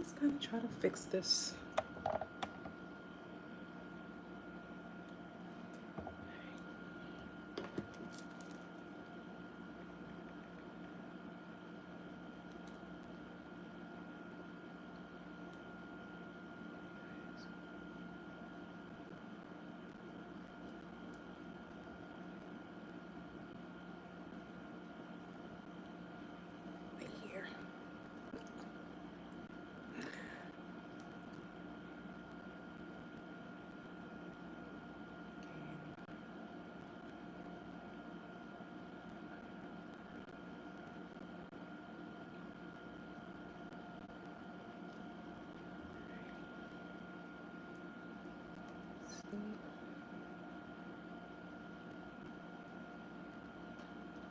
He's gonna try to fix this. Right here.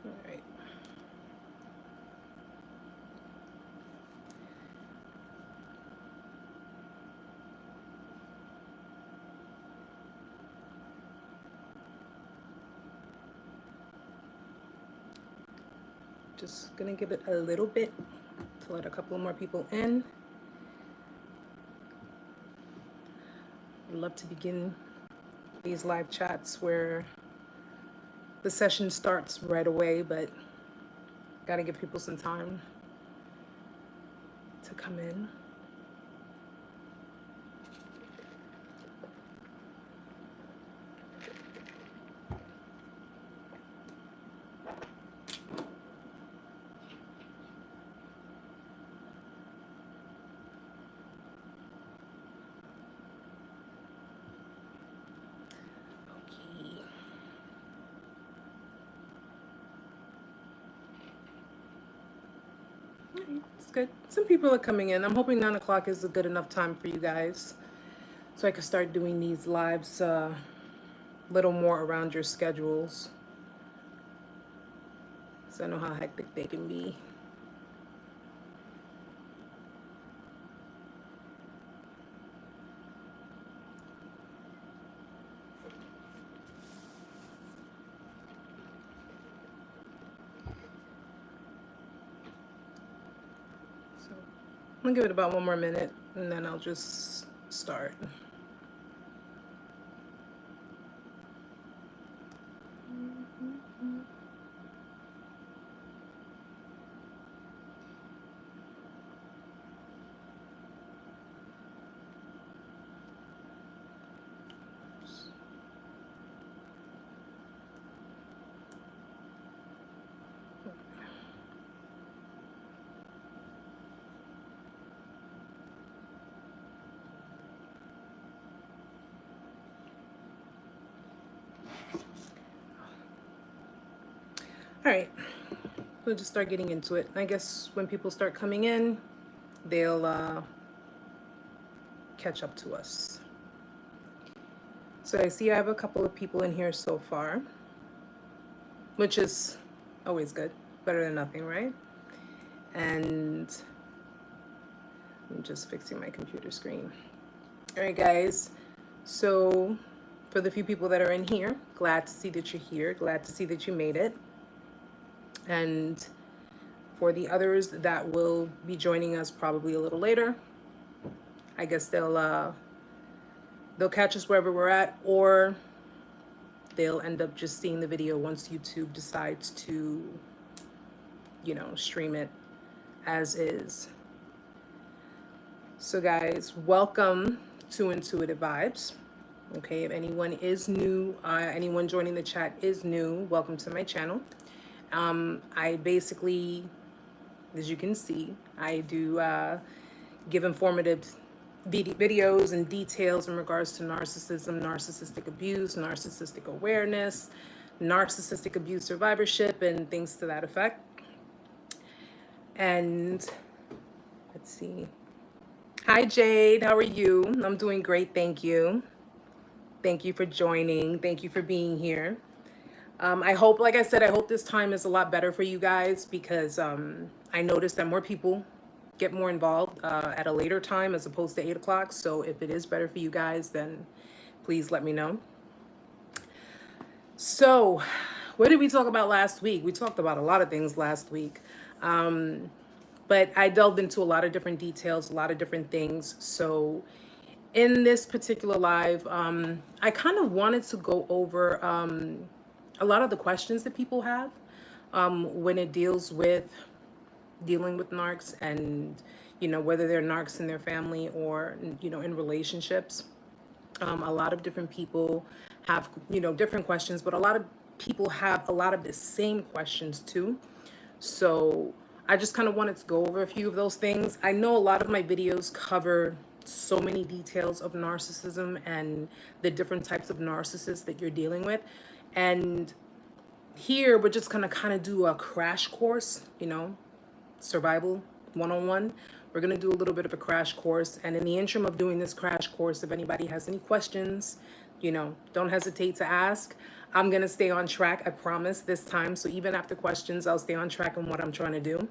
All right. Just gonna give it a little bit to let a couple more people in. I'd love to begin these live chats where the session starts right away, but gotta give people some time to come in. Okay. All right, it's good. Some people are coming in. I'm hoping 9 o'clock is a good enough time for you guys, so I can start doing these lives a little more around your schedules, so I know how hectic they can be. So I'm gonna give it about 1 more minute and then I'll just start. All right, we'll just start getting into it. I guess when people start coming in, they'll catch up to us. So I see I have a couple of people in here so far, which is always good, better than nothing, right? And I'm just fixing my computer screen. All right, guys. So for the few people that are in here, glad to see that you're here. Glad to see that you made it. And for the others that will be joining us probably a little later, I guess they'll catch us wherever we're at, or they'll end up just seeing the video once YouTube decides to, you know, stream it as is. So guys, welcome to Intuitive Vibes. Okay, if anyone is new, anyone joining the chat is new, welcome to my channel. I basically, as you can see, I do give informative videos and details in regards to narcissism, narcissistic abuse, narcissistic awareness, narcissistic abuse survivorship, and things to that effect. And let's see. Hi, Jade. How are you? I'm doing great. Thank you. Thank you for joining. Thank you for being here. I hope, like I said, I hope this time is a lot better for you guys, because I noticed that more people get more involved at a later time as opposed to 8 o'clock. So if it is better for you guys, then please let me know. So what did we talk about last week? We talked about a lot of things last week. But I delved into a lot of different details, a lot of different things. So in this particular live, I kind of wanted to go over a lot of the questions that people have when it deals with dealing with narcs, and whether they're narcs in their family or in relationships. A lot of different people have different questions, but a lot of people have a lot of the same questions too. So I just kind of wanted to go over a few of those things. I know a lot of my videos cover so many details of narcissism and the different types of narcissists that you're dealing with. And here we're just gonna kind of do a crash course, survival 101. We're going to do a little bit of a crash course. And in the interim of doing this crash course, if anybody has any questions, don't hesitate to ask. I'm going to stay on track, I promise, this time. So even after questions, I'll stay on track on what I'm trying to do.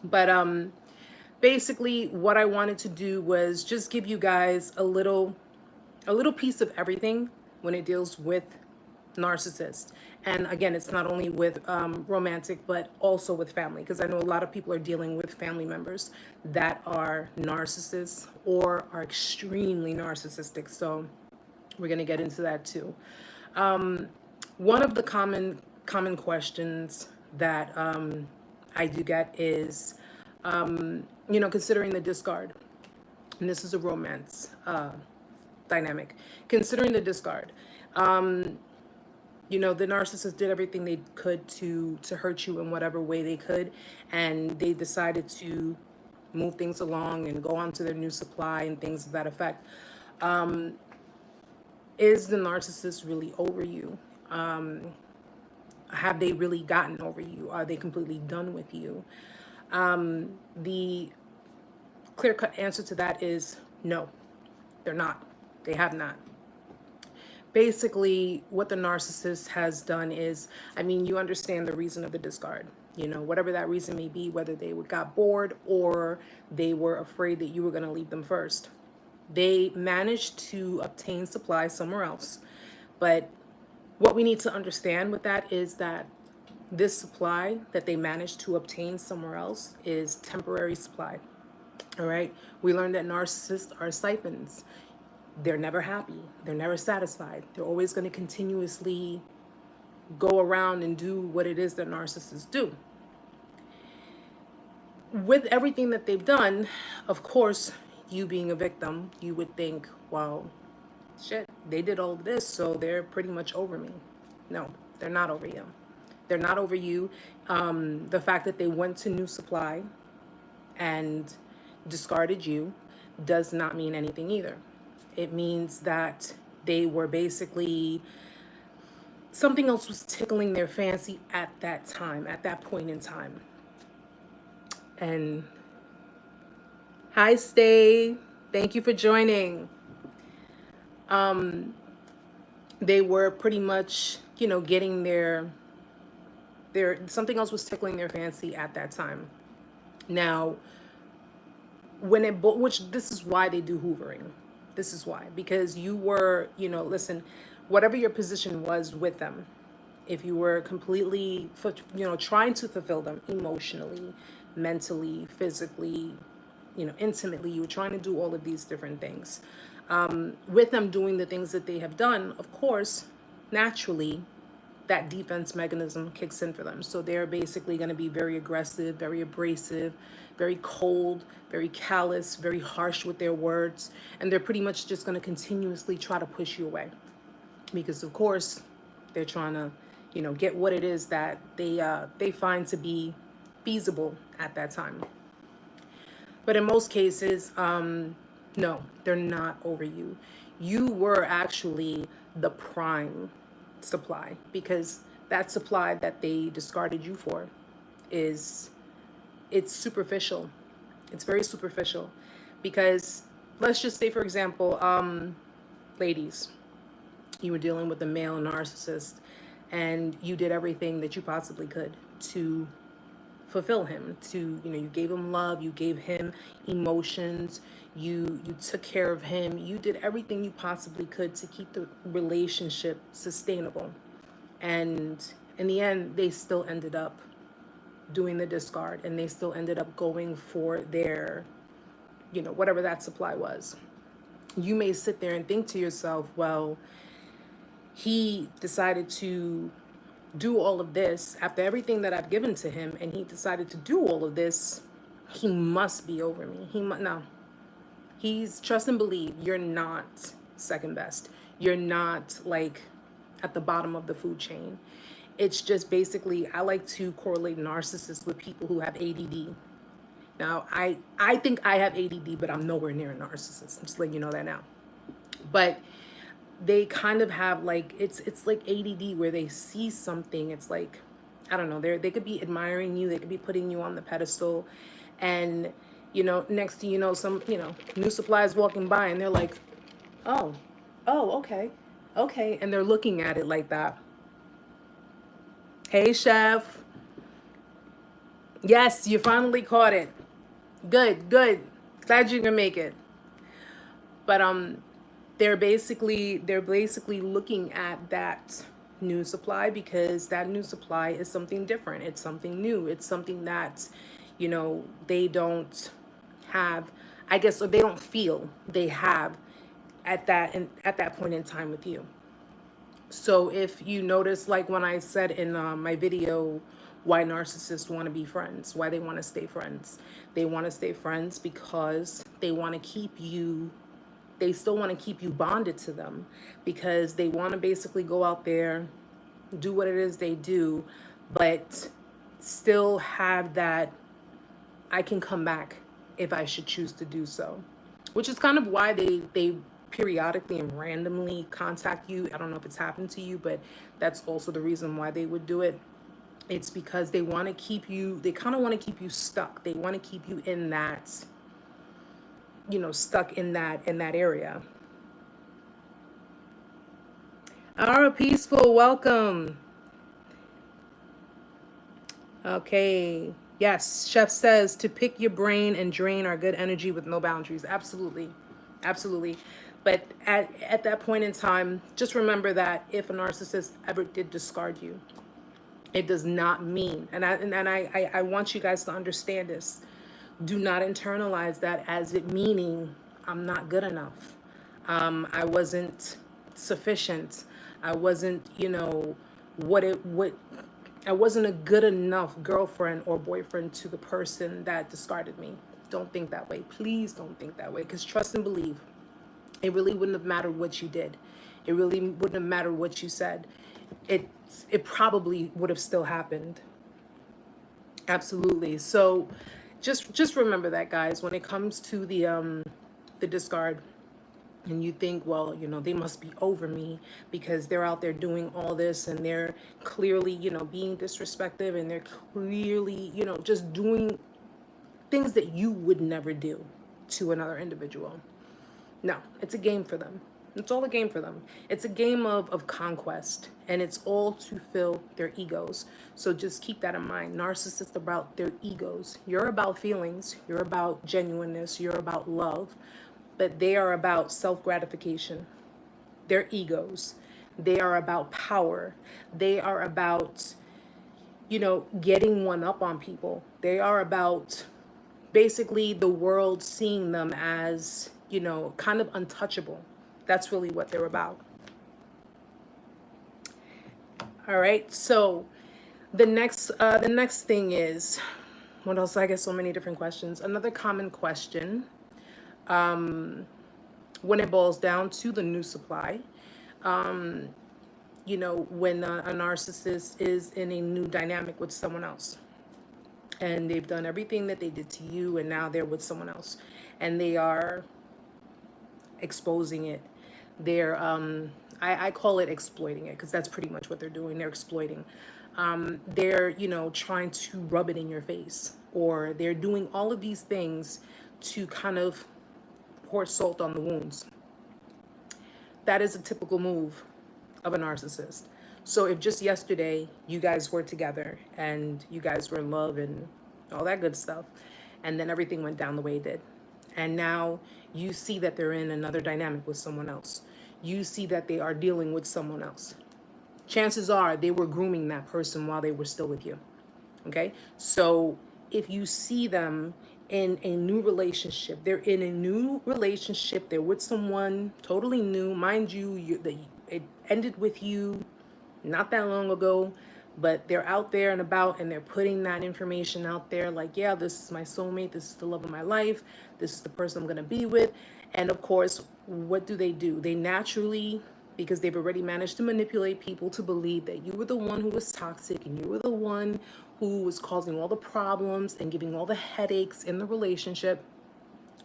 But basically what I wanted to do was just give you guys a little piece of everything when it deals with narcissist. And again, it's not only with romantic, but also with family, because I know a lot of people are dealing with family members that are narcissists or are extremely narcissistic. So we're going to get into that too. One of the common questions that I do get is, considering the discard, and this is a romance dynamic, considering the discard. The narcissist did everything they could to hurt you in whatever way they could, and they decided to move things along and go on to their new supply and things of that effect. Is the narcissist really over you? Have they really gotten over you? Are they completely done with you? The clear-cut answer to that is no, they're not. They have not. Basically, what the narcissist has done is, you understand the reason of the discard. Whatever that reason may be, whether they got bored or they were afraid that you were going to leave them first. They managed to obtain supply somewhere else. But what we need to understand with that is that this supply that they managed to obtain somewhere else is temporary supply. All right. We learned that narcissists are siphons. They're never happy. They're never satisfied. They're always going to continuously go around and do what it is that narcissists do. With everything that they've done, of course, you being a victim, you would think, well, shit, they did all of this, so they're pretty much over me. No, they're not over you. They're not over you. The fact that they went to new supply and discarded you does not mean anything either. It means that they were basically, something else was tickling their fancy at that time, at that point in time. And hi, Stay. Thank you for joining. They were pretty much, getting their something else was tickling their fancy at that time. Now, which this is why they do hoovering. This is why, because you were, listen, whatever your position was with them, if you were completely, trying to fulfill them emotionally, mentally, physically, intimately, you were trying to do all of these different things. With them doing the things that they have done, of course, naturally, that defense mechanism kicks in for them. So they're basically going to be very aggressive, very abrasive, very cold, very callous, very harsh with their words. And they're pretty much just going to continuously try to push you away. Because, of course, they're trying to, get what it is that they find to be feasible at that time. But in most cases, no, they're not over you. You were actually the prime supply, because that supply that they discarded you for it's superficial. It's very superficial, because let's just say, for example, ladies, you were dealing with a male narcissist and you did everything that you possibly could to fulfill him, to, you gave him love, you gave him emotions, you took care of him, you did everything you possibly could to keep the relationship sustainable. And in the end, they still ended up doing the discard, and they still ended up going for their, whatever that supply was. You may sit there and think to yourself, well, he decided to do all of this after everything that I've given to him, and he decided to do all of this. He must be over me. No. He's, trust and believe, you're not second best. You're not like at the bottom of the food chain. It's just basically, I like to correlate narcissists with people who have ADD. Now, I think I have ADD, but I'm nowhere near a narcissist. I'm just letting you know that now. But they kind of have like, it's like ADD, where they see something. It's like, I don't know, they could be admiring you. They could be putting you on the pedestal. And, next to, some, new supplies walking by, and they're like, oh, okay. And they're looking at it like that. Hey, chef. Yes, you finally caught it. Good. Glad you can make it. But they're basically looking at that new supply, because that new supply is something different. It's something new. It's something that, they don't have, I guess, or they don't feel they have at that point in time with you. So if you notice, like when I said in my video, why narcissists want to be friends, why they want to stay friends. They want to stay friends because they want to keep you, they still want to keep you bonded to them, because they want to basically go out there, do what it is they do, but still have that, I can come back if I should choose to do so. Which is kind of why they periodically and randomly contact you. I don't know if it's happened to you, but that's also the reason why they would do it. It's because they want to keep you, they kind of want to keep you stuck. They want to keep you in that, stuck in that area. Our Peaceful, welcome. Okay. Yes, Chef says to pick your brain and drain our good energy with no boundaries. Absolutely. But at that point in time, just remember that if a narcissist ever did discard you, it does not mean, and I want you guys to understand this. Do not internalize that as it meaning I'm not good enough. I wasn't sufficient. I wasn't, I wasn't a good enough girlfriend or boyfriend to the person that discarded me. Don't think that way. Please don't think that way, because trust and believe, it really wouldn't have mattered what you did. It really wouldn't have mattered what you said. It probably would have still happened. Absolutely. So just remember that, guys, when it comes to the discard, and you think, well, they must be over me because they're out there doing all this, and they're clearly, being disrespectful, and they're clearly, just doing things that you would never do to another individual. No, it's a game for them. It's all a game for them. It's a game of conquest, and it's all to fill their egos. So just keep that in mind. Narcissists about their egos. You're about feelings. You're about genuineness. You're about love. But they are about self-gratification. Their egos. They are about power. They are about, getting one up on people. They are about basically the world seeing them as, kind of untouchable. That's really what they're about. All right. So the next thing is, what else? I guess so many different questions. Another common question, when it boils down to the new supply, when a narcissist is in a new dynamic with someone else, and they've done everything that they did to you, and now they're with someone else, and they are exposing it. They're I call it exploiting it, because that's pretty much what they're doing. They're exploiting. They're trying to rub it in your face, or they're doing all of these things to kind of pour salt on the wounds. That is a typical move of a narcissist. So if just yesterday you guys were together and you guys were in love and all that good stuff, and then everything went down the way it did, and now you see that they're in another dynamic with someone else, you see that they are dealing with someone else, chances are they were grooming that person while they were still with you. Okay, so if you see them in a new relationship, they're in a new relationship, they're with someone totally new, mind you, it ended with you not that long ago, but they're out there and about and they're putting that information out there like, yeah, this is my soulmate, this is the love of my life, this is the person I'm going to be with. And of course, what do? They naturally, because they've already managed to manipulate people to believe that you were the one who was toxic and you were the one who was causing all the problems and giving all the headaches in the relationship.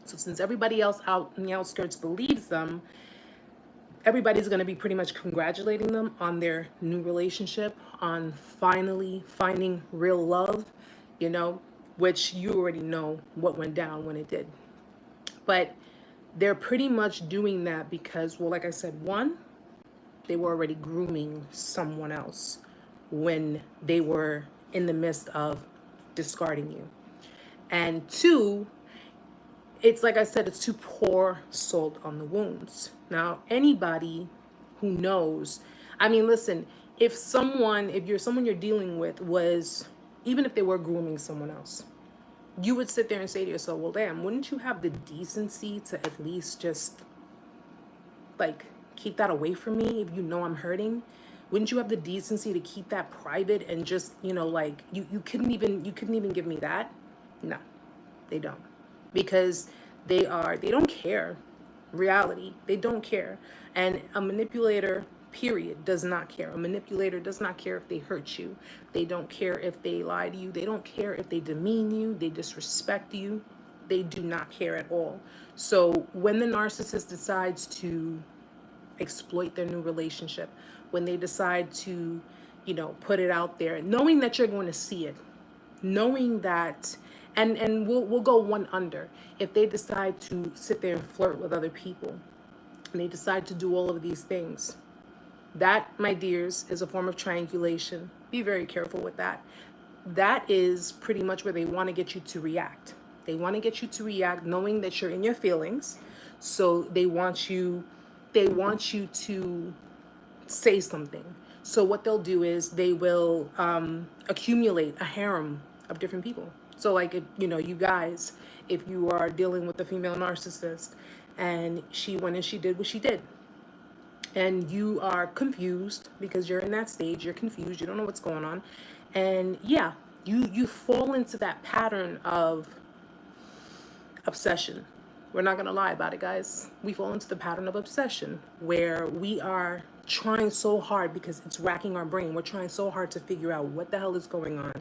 So since everybody else out in the outskirts believes them, everybody's going to be pretty much congratulating them on their new relationship, on finally finding real love, you know, which you already know what went down when it did. But they're pretty much doing that because, well, like I said, one, they were already grooming someone else when they were in the midst of discarding you. And two, it's like I said, it's to pour salt on the wounds. Now, anybody who knows, I mean, listen, if you're someone you're dealing with was, even if they were grooming someone else, you would sit there and say to yourself, well, damn, wouldn't you have the decency to at least just like keep that away from me if you know I'm hurting? Wouldn't you have the decency to keep that private and just, you know, like you couldn't even give me that? No, they don't. Because they don't care. Reality, they don't care. And a manipulator, period, does not care. A manipulator does not care if they hurt you. They don't care if they lie to you. They don't care if they demean you, they disrespect you. They do not care at all. So when the narcissist decides to exploit their new relationship, when they decide to, you know, put it out there, knowing that you're going to see it, knowing that, and we'll go one under, if they decide to sit there and flirt with other people and they decide to do all of these things, that, my dears, is a form of triangulation. Be very careful with that. That is pretty much where they want to get you to react. They want to get you to react knowing that you're in your feelings. So they want you to say something. So what they'll do is they will accumulate a harem of different people. So like, if, you know, you guys, if you are dealing with a female narcissist and she went and she did what she did, and you are confused because you're in that stage, you're confused, you don't know what's going on, and yeah, you fall into that pattern of obsession. We're not going to lie about it, guys. We fall into the pattern of obsession where we are trying so hard because it's racking our brain. We're trying so hard to figure out what the hell is going on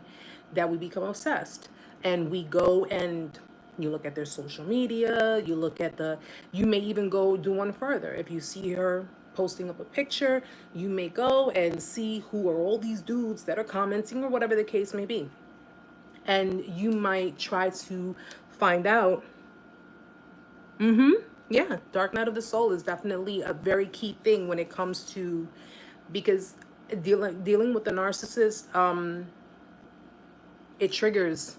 that we become obsessed. And we go and you look at their social media, you may even go do one further. If you see her posting up a picture, you may go and see who are all these dudes that are commenting or whatever the case may be. And you might try to find out. Yeah, dark night of the soul is definitely a very key thing when it comes to, because dealing with the narcissist, it triggers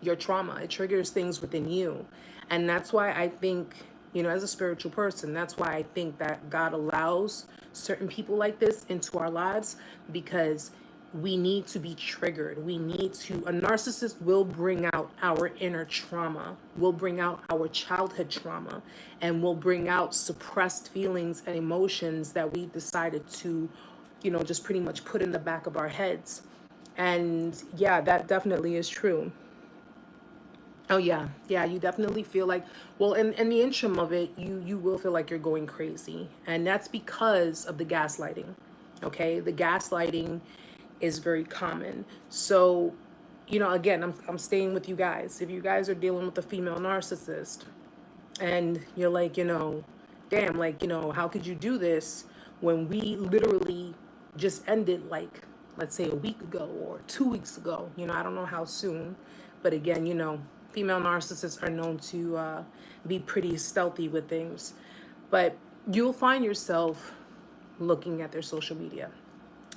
your trauma. It triggers things within you. And that's why I think, you know, as a spiritual person, that's why I think that God allows certain people like this into our lives, because we need to be triggered. A narcissist will bring out our inner trauma, will bring out our childhood trauma, and will bring out suppressed feelings and emotions that we decided to, you know, just pretty much put in the back of our heads. And yeah, that definitely is true. Oh yeah, yeah, you definitely feel like, well, in the interim of it, you will feel like you're going crazy. And that's because of the gaslighting. Okay? The gaslighting is very common. So, you know, again, I'm staying with you guys. If you guys are dealing with a female narcissist and you're like, you know, damn, like, you know, how could you do this when we literally just ended, like, let's say a week ago or 2 weeks ago? You know, I don't know how soon, but again, you know, female narcissists are known to be pretty stealthy with things. But you'll find yourself looking at their social media.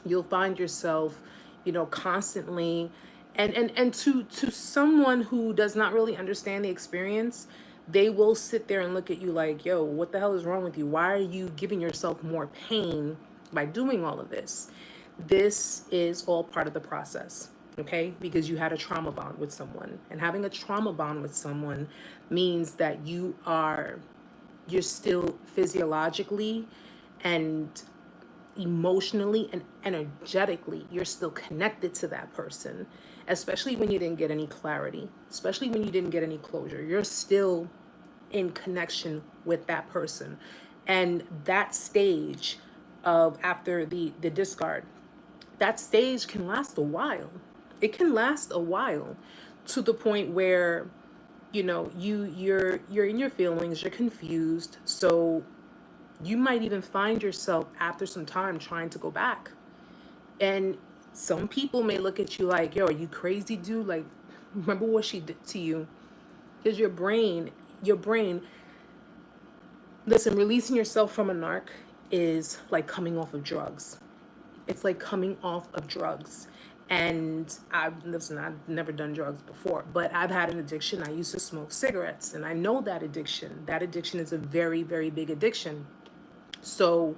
You'll find yourself, you know, constantly, and to someone who does not really understand the experience, they will sit there and look at you like, yo, what the hell is wrong with you? Why are you giving yourself more pain by doing all of this? This is all part of the process. okay? Because you had a trauma bond with someone. And having a trauma bond with someone means that you're still physiologically and emotionally and energetically, you're still connected to that person, especially when you didn't get any clarity, especially when you didn't get any closure. You're still in connection with that person. And that stage of after the discard, that stage can last a while. It can last a while, to the point where, you know, you're in your feelings, you're confused. So you might even find yourself after some time trying to go back. And some people may look at you like, yo, are you crazy, dude? Like, remember what she did to you? Because your brain, listen, releasing yourself from a narc is like coming off of drugs. It's like coming off of drugs. And I've never done drugs before, but I've had an addiction. I used to smoke cigarettes, and I know that addiction. That addiction is a very, very big addiction. So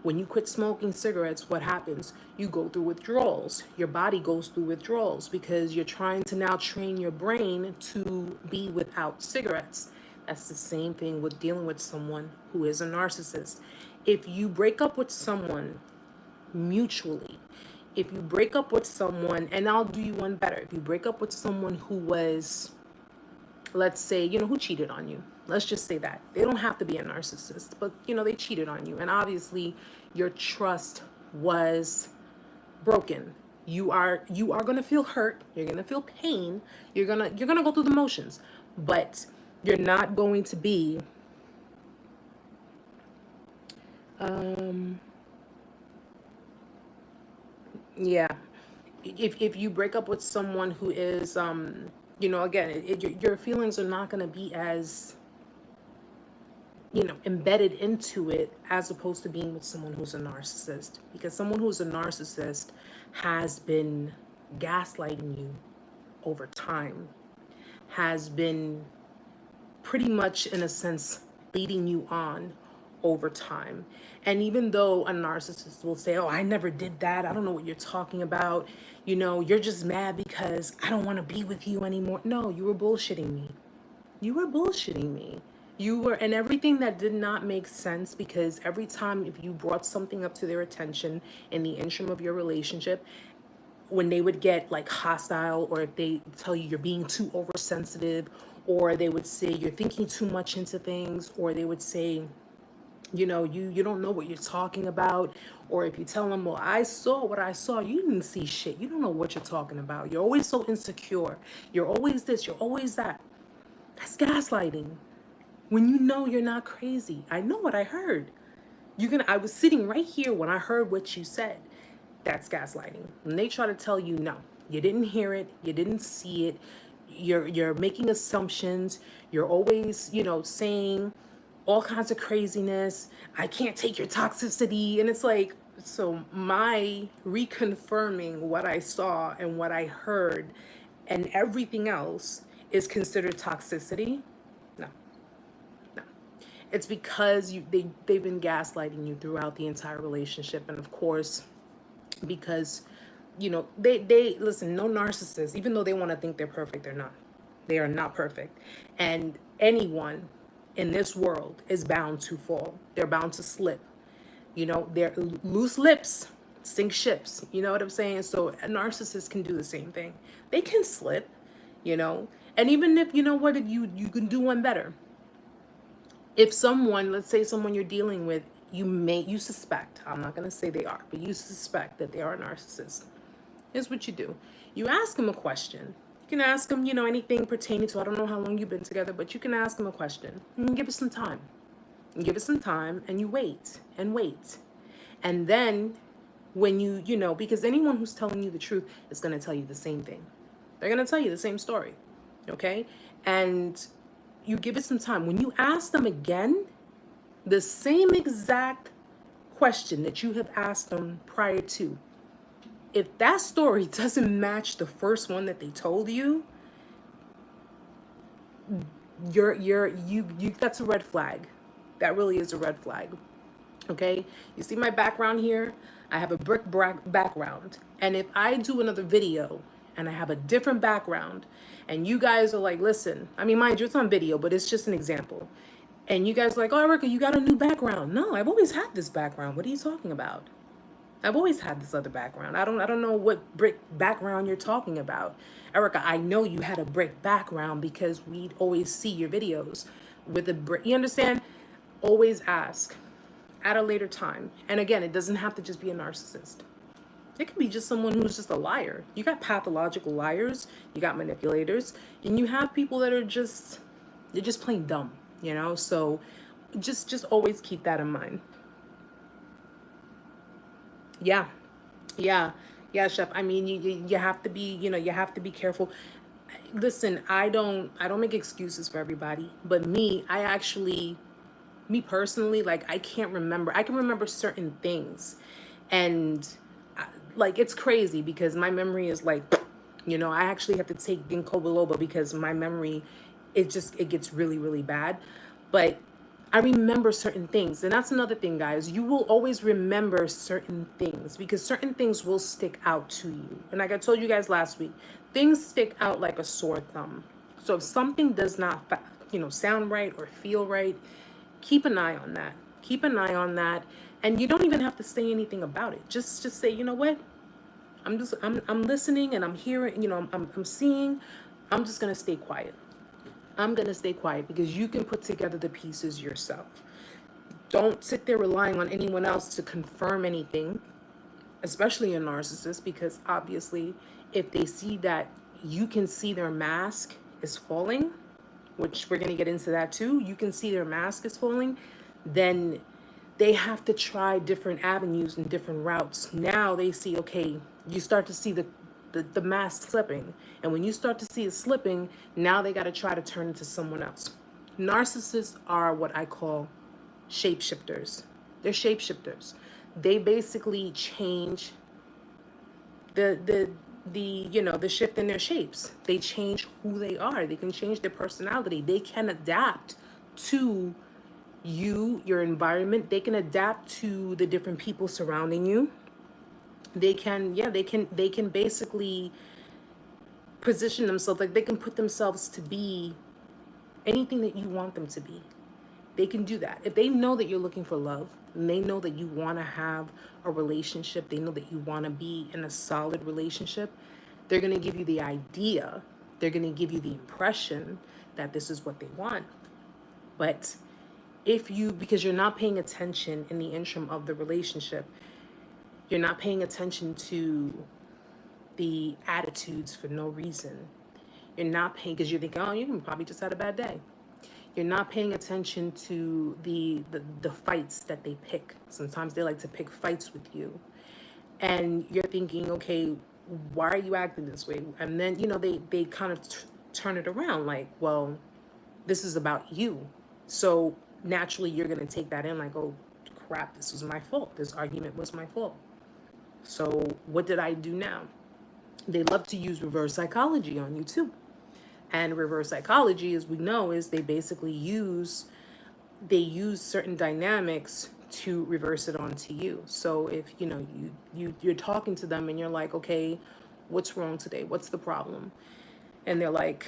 when you quit smoking cigarettes, what happens? You go through withdrawals. Your body goes through withdrawals because you're trying to now train your brain to be without cigarettes. That's the same thing with dealing with someone who is a narcissist. If you break up with someone mutually, if you break up with someone, and I'll do you one better, if you break up with someone who was, let's say, you know, who cheated on you. Let's just say that. They don't have to be a narcissist, but, you know, they cheated on you. And obviously your trust was broken. You are going to feel hurt. You're going to feel pain. You're going to go through the motions, but you're not going to be, yeah. If you break up with someone who is, you know, again, your feelings are not going to be as, you know, embedded into it as opposed to being with someone who's a narcissist. Because someone who's a narcissist has been gaslighting you over time, has been pretty much, in a sense, leading you on over time. And even though a narcissist will say, oh, I never did that, I don't know what you're talking about, you know, you're just mad because I don't want to be with you anymore. No, you were bullshitting me. You were bullshitting me. You were, and everything that did not make sense, because every time if you brought something up to their attention in the interim of your relationship, when they would get like hostile, or if they tell you you're being too oversensitive, or they would say you're thinking too much into things, or they would say, you know, you don't know what you're talking about. Or if you tell them, well, I saw what I saw, you didn't see shit. You don't know what you're talking about. You're always so insecure. You're always this, you're always that. That's gaslighting. When you know you're not crazy. I know what I heard. I was sitting right here when I heard what you said. That's gaslighting. When they try to tell you, no, you didn't hear it, you didn't see it, you're making assumptions, you're always, you know, saying all kinds of craziness. I can't take your toxicity. And it's like, so my reconfirming what I saw and what I heard and everything else is considered toxicity? No, no. It's because they've been gaslighting you throughout the entire relationship. And of course, because, you know, they listen, no narcissist, even though they want to think they're perfect, they're not. They are not perfect. And anyone in this world is bound to fall. They're bound to slip. You know, they're loose lips sink ships. You know what I'm saying? So a narcissist can do the same thing. They can slip, you know. And even if, you know what, if you can do one better. If someone, let's say someone you're dealing with, you suspect, I'm not going to say they are, but you suspect that they are a narcissist. Here's what you do. You ask them a question. You can ask them, you know, anything pertaining to, I don't know how long you've been together, but you can ask them a question. And give it some time. And give it some time, and you wait and wait. And then when you know, because anyone who's telling you the truth is going to tell you the same thing. They're going to tell you the same story. Okay? And you give it some time. When you ask them again, the same exact question that you have asked them prior to, if that story doesn't match the first one that they told you, that's a red flag. That really is a red flag. Okay? You see my background here? I have a brick background. And if I do another video and I have a different background, and you guys are like, listen, I mean, mind you, it's on video, but it's just an example. And you guys are like, oh, Erica, you got a new background. No, I've always had this background. What are you talking about? I've always had this other background. I don't know what brick background you're talking about. Erica, I know you had a brick background because we'd always see your videos with a brick. You understand? Always ask at a later time. And again, it doesn't have to just be a narcissist. It could be just someone who's just a liar. You got pathological liars, you got manipulators, and you have people that are just, they're just plain dumb, you know? So just always keep that in mind. Yeah. Yeah. Yeah, Chef. I mean, you have to be, you know, you have to be careful. Listen, I don't make excuses for everybody, but me personally, like I can't remember. I can remember certain things, and like it's crazy because my memory is like, you know, I actually have to take ginkgo biloba because my memory, it gets really really bad, but I remember certain things. And that's another thing, guys. You will always remember certain things because certain things will stick out to you. And like I told you guys last week, things stick out like a sore thumb. So if something does not, you know, sound right or feel right, keep an eye on that. Keep an eye on that. And you don't even have to say anything about it. Just say, you know what? I'm listening and I'm hearing, you know, I'm seeing. I'm just going to stay quiet. I'm going to stay quiet because you can put together the pieces yourself. Don't sit there relying on anyone else to confirm anything, especially a narcissist, because obviously if they see that you can see their mask is falling, which we're going to get into that too, you can see their mask is falling, then they have to try different avenues and different routes. Now they see, okay, you start to see the mask slipping. And when you start to see it slipping, now they got to try to turn into someone else. Narcissists are what I call shapeshifters. They're shapeshifters. They basically change the you know, the shift in their shapes. They change who they are. They can change their personality. They can adapt to you, your environment. They can adapt to the different people surrounding you. They can, yeah, they can basically position themselves, like they can put themselves to be anything that you want them to be. They can do that. If they know that you're looking for love, and they know that you want to have a relationship, they know that you want to be in a solid relationship, they're going to give you the idea, they're going to give you the impression that this is what they want. But if you, because you're not paying attention in the interim of the relationship, you're not paying attention to the attitudes for no reason. You're not paying, because you're thinking, oh, you probably just had a bad day. You're not paying attention to the fights that they pick. Sometimes they like to pick fights with you. And you're thinking, okay, why are you acting this way? And then, you know, they kind of turn it around like, well, this is about you. So naturally, you're going to take that in like, oh, crap, this was my fault. This argument was my fault. So what did I do now? They love to use reverse psychology on you too. And reverse psychology, as we know, is they basically use certain dynamics to reverse it onto you. So if, you know, you're talking to them and you're like, okay, what's wrong today? What's the problem? And they're like,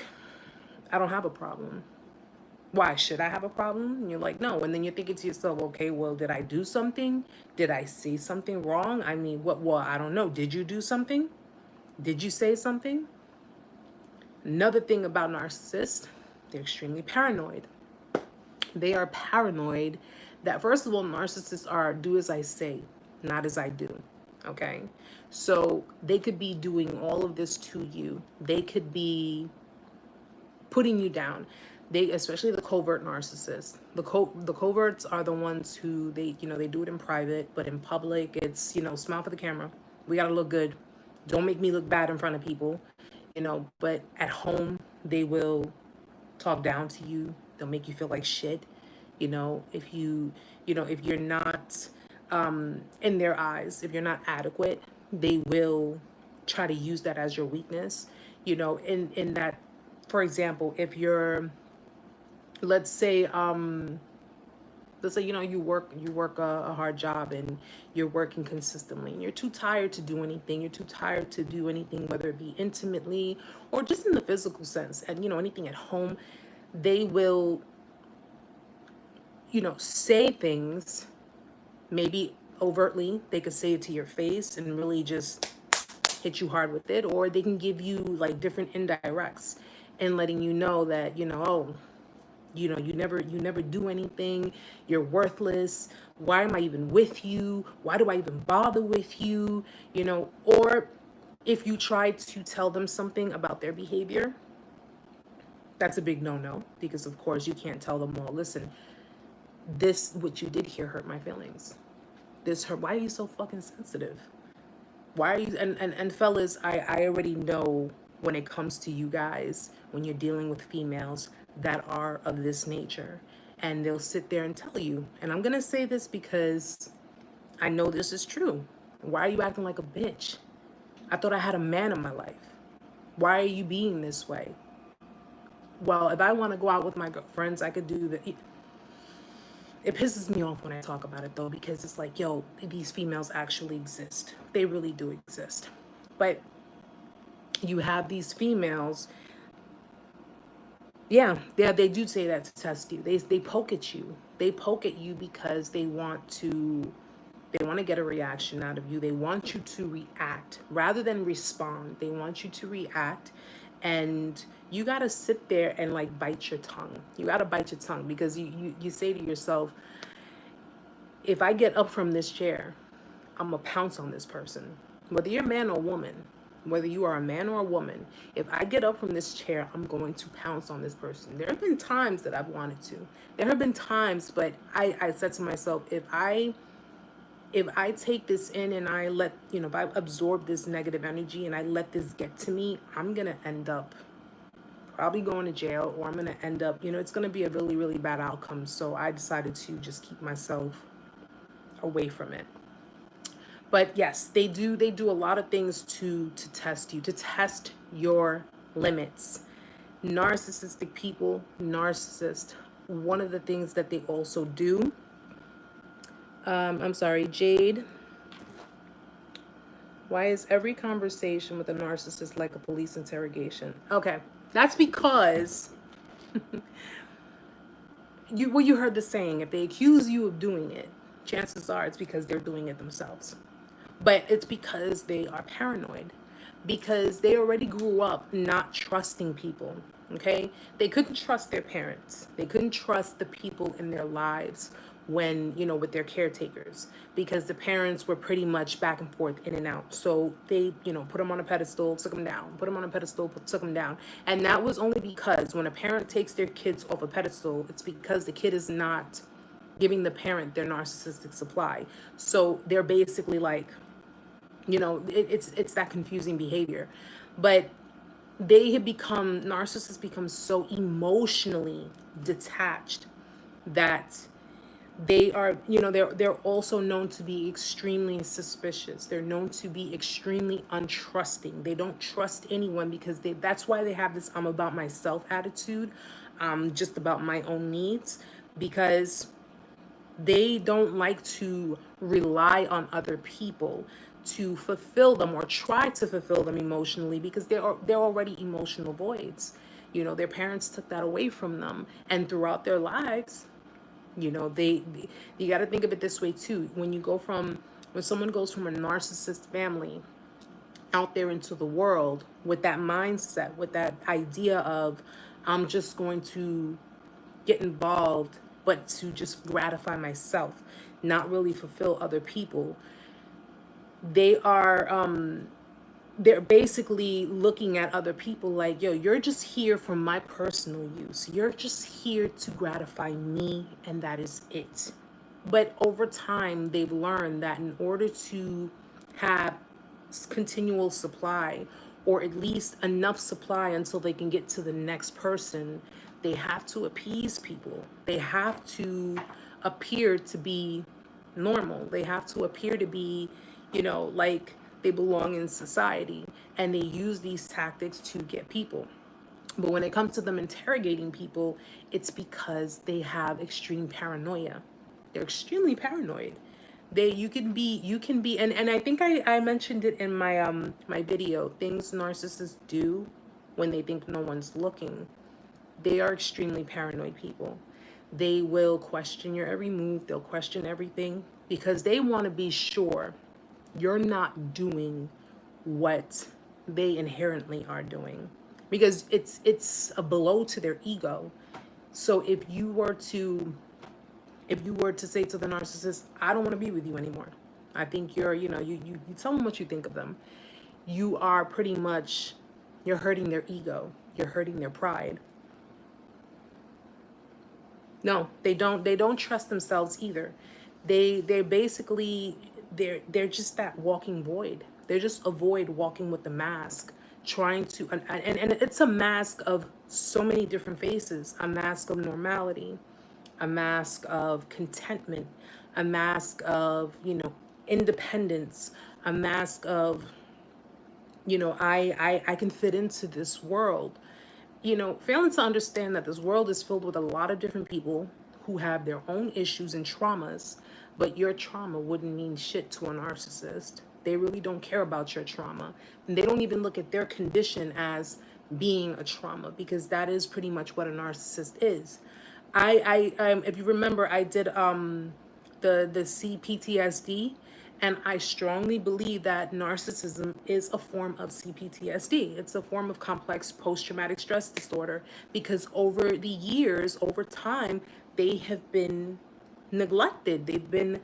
I don't have a problem. Why should I have a problem? And you're like, no. And then you're thinking to yourself, okay, well, did I do something? Did I say something wrong? I mean, what? Well, I don't know. Did you do something? Did you say something? Another thing about narcissists, they're extremely paranoid. They are paranoid that, first of all, narcissists are do as I say, not as I do. Okay? So they could be doing all of this to you. They could be putting you down. They, especially the covert narcissists. The coverts are the ones who they do it in private, but in public, it's, you know, smile for the camera. We got to look good. Don't make me look bad in front of people, you know, but at home, they will talk down to you. They'll make you feel like shit. You know, if if you're not, in their eyes, if you're not adequate, they will try to use that as your weakness. You know, in that, for example, if you're, let's say, Let's say, you know, you work a hard job and you're working consistently and you're too tired to do anything. You're too tired to do anything, whether it be intimately or just in the physical sense, and, you know, anything at home. They will, you know, say things, maybe overtly. They could say it to your face and really just hit you hard with it, or they can give you like different indirects and letting you know that, you know, oh, you know, you never do anything, you're worthless, why am I even with you, why do I even bother with you, you know. Or if you try to tell them something about their behavior, that's a big no-no, because of course you can't tell them, well, listen, this, what you did here hurt my feelings, this hurt, why are you so fucking sensitive, why are you, and fellas, I already know when it comes to you guys, when you're dealing with females that are of this nature, and they'll sit there and tell you, and I'm gonna say this because I know this is true, why are you acting like a bitch? I thought I had a man in my life. Why are you being this way? Well, if I want to go out with my friends, I could do that. It pisses me off when I talk about it, though, because it's like, yo, these females actually exist. They really do exist. But you have these females, yeah, they do say that to test you. They poke at you. They poke at you because they want to get a reaction out of you. They want you to react rather than respond. They want you to react, and you got to sit there and like bite your tongue. You got to bite your tongue, because you say to yourself, if I get up from this chair, I'm going to pounce on this person. Whether you're a man or woman, whether you are a man or a woman, if I get up from this chair, I'm going to pounce on this person. There have been times that I've wanted to. There have been times, but I said to myself, if I take this in and I let, you know, if I absorb this negative energy and I let this get to me, I'm going to end up probably going to jail, or I'm going to end up, you know, it's going to be a really, really bad outcome. So I decided to just keep myself away from it. But yes, they do a lot of things to test you, to test your limits. Narcissistic people, narcissists, one of the things that they also do, I'm sorry, Jade, why is every conversation with a narcissist like a police interrogation? Okay, that's because you heard the saying, if they accuse you of doing it, chances are it's because they're doing it themselves. But it's because they are paranoid, because they already grew up not trusting people, okay? They couldn't trust their parents. They couldn't trust the people in their lives when, you know, with their caretakers, because the parents were pretty much back and forth, in and out. So they, you know, put them on a pedestal, took them down, put them on a pedestal, took them down. And that was only because when a parent takes their kids off a pedestal, it's because the kid is not giving the parent their narcissistic supply. So they're basically like, you know, it's that confusing behavior. But narcissists become so emotionally detached that they are, you know, they're also known to be extremely suspicious. They're known to be extremely untrusting. They don't trust anyone, because that's why they have this I'm about myself attitude, just about my own needs, because they don't like to rely on other people to fulfill them or try to fulfill them emotionally, because they're already emotional voids. You know, their parents took that away from them, and throughout their lives, you know, you got to think of it this way too. When someone goes from a narcissist family out there into the world with that mindset, with that idea of, I'm just going to get involved, but to just gratify myself, not really fulfill other people, they're basically looking at other people like, yo, you're just here for my personal use. You're just here to gratify me, and that is it. But over time, they've learned that in order to have continual supply, or at least enough supply until they can get to the next person, they have to appease people. They have to appear to be normal. They have to appear to be, you know, like they belong in society, and they use these tactics to get people. But when it comes to them interrogating people, it's because they have extreme paranoia. They're extremely paranoid. You can be, and I think I mentioned it in my my video, things narcissists do when they think no one's looking. They are extremely paranoid people. They will question your every move, they'll question everything because they want to be sure you're not doing what they inherently are doing, because it's a blow to their ego. So if you were to say to the narcissist, I don't want to be with you anymore, I think you're, you tell them what you think of them, you are pretty much, you're hurting their ego, you're hurting their pride. No, they don't trust themselves either. They're basically, they're just that walking void. They're just a void walking with the mask, trying to, and it's a mask of so many different faces. A mask of normality, a mask of contentment, a mask of, independence, a mask of, I can fit into this world. Failing to understand that this world is filled with a lot of different people who have their own issues and traumas, but your trauma wouldn't mean shit to a narcissist. They really don't care about your trauma. And they don't even look at their condition as being a trauma, because that is pretty much what a narcissist is. If you remember, I did the CPTSD, and I strongly believe that narcissism is a form of CPTSD. It's a form of complex post-traumatic stress disorder, because over the years, over time, they have been neglected. They've been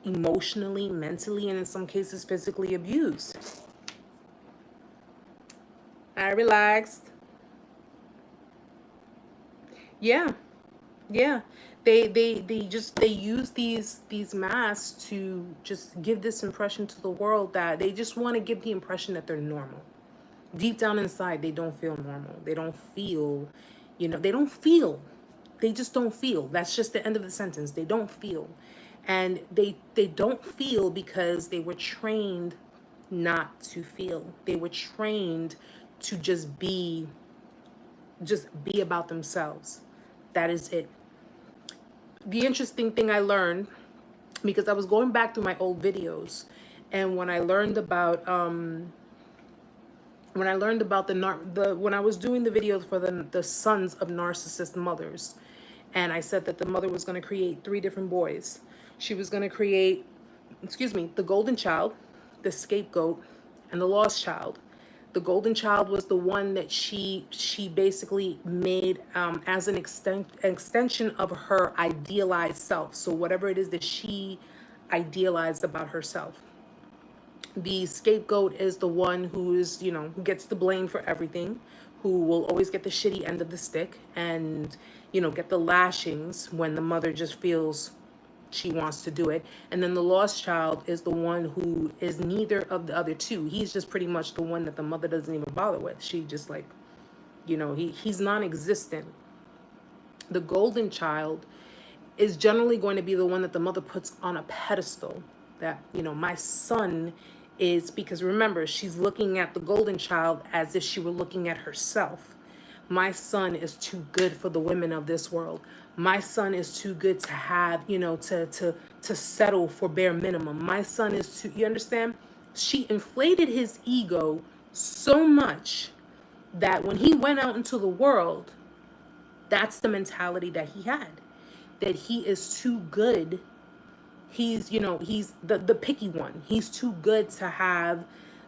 emotionally, mentally, and in some cases physically abused. I relaxed. Yeah. Yeah, they use these masks to just give this impression to the world, that they just want to give the impression that they're normal. Deep down inside, they don't feel normal. They don't feel, they don't feel. They just don't feel. That's just the end of the sentence. They don't feel. And they don't feel because they were trained not to feel. They were trained to just be about themselves. That is it. The interesting thing I learned, because I was going back through my old videos, and when I learned about when I was doing the videos for the sons of narcissist mothers, and I said that the mother was going to create 3 different boys. She was going to create, the golden child, the scapegoat, and the lost child. The golden child was the one that she basically made as an extension of her idealized self. So whatever it is that she idealized about herself. The scapegoat is the one who is, who gets the blame for everything, who will always get the shitty end of the stick, and, get the lashings when the mother just feels she wants to do it. And then the lost child is the one who is neither of the other two. He's just pretty much the one that the mother doesn't even bother with. She just like, he's non-existent. The golden child is generally going to be the one that the mother puts on a pedestal, that, my son is, because remember, she's looking at the golden child as if she were looking at herself. My son is too good for the women of this world. My son is too good to have, to settle for bare minimum. My son is too, you understand? She inflated his ego so much that when he went out into the world, that's the mentality that he had, that he is too good. He's, he's the picky one. He's too good to have,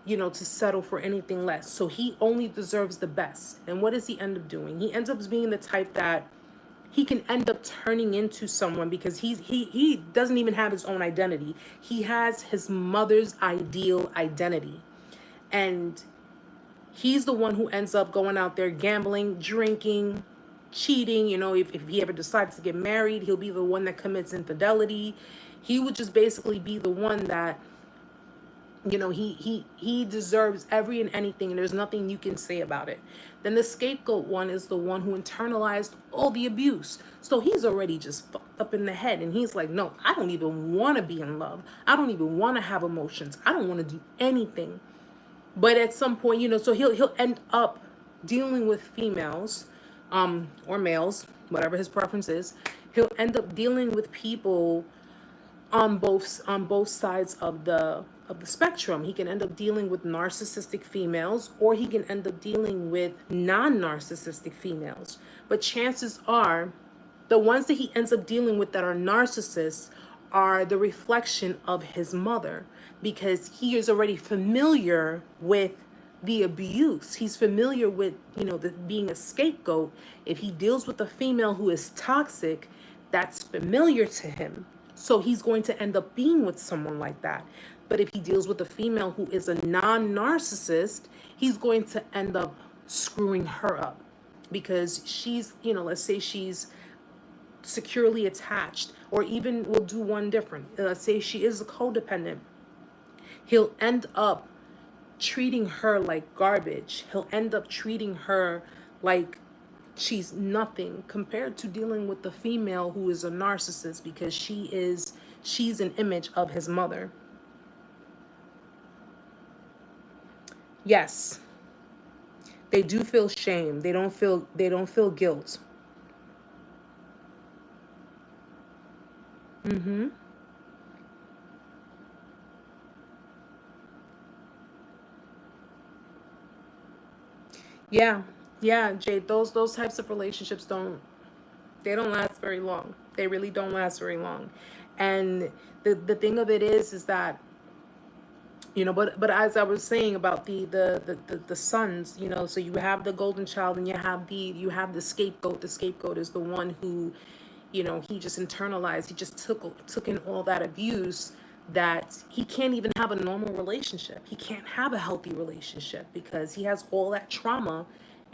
to settle for anything less. So he only deserves the best. And what does he end up doing? He ends up being the type that he can end up turning into someone, because he doesn't even have his own identity. He has his mother's ideal identity. And he's the one who ends up going out there gambling, drinking, cheating. If he ever decides to get married, he'll be the one that commits infidelity. He would just basically be the one that, he deserves every and anything, and there's nothing you can say about it. Then the scapegoat one is the one who internalized all the abuse. So he's already just fucked up in the head, and he's like, no, I don't even want to be in love. I don't even want to have emotions. I don't want to do anything. But at some point, so he'll end up dealing with females, or males, whatever his preference is. He'll end up dealing with people on both sides of the spectrum. He can end up dealing with narcissistic females, or he can end up dealing with non-narcissistic females. But chances are the ones that he ends up dealing with that are narcissists are the reflection of his mother, because he is already familiar with the abuse. He's familiar with, being a scapegoat. If he deals with a female who is toxic, that's familiar to him. So he's going to end up being with someone like that. But if he deals with a female who is a non-narcissist, he's going to end up screwing her up, because she's, let's say she's securely attached, or even we'll do one different. Let's say she is a codependent. He'll end up treating her like garbage. He'll end up treating her like she's nothing compared to dealing with the female who is a narcissist, because she's an image of his mother. Yes, they do feel shame. They don't feel guilt. Yeah, yeah, Jade. Those types of relationships don't last very long. They really don't last very long. And the thing of it is that, but as I was saying about the sons, so you have the golden child, and you have the scapegoat. The scapegoat is the one who, he just internalized. He just took in all that abuse, that he can't even have a normal relationship. He can't have a healthy relationship because he has all that trauma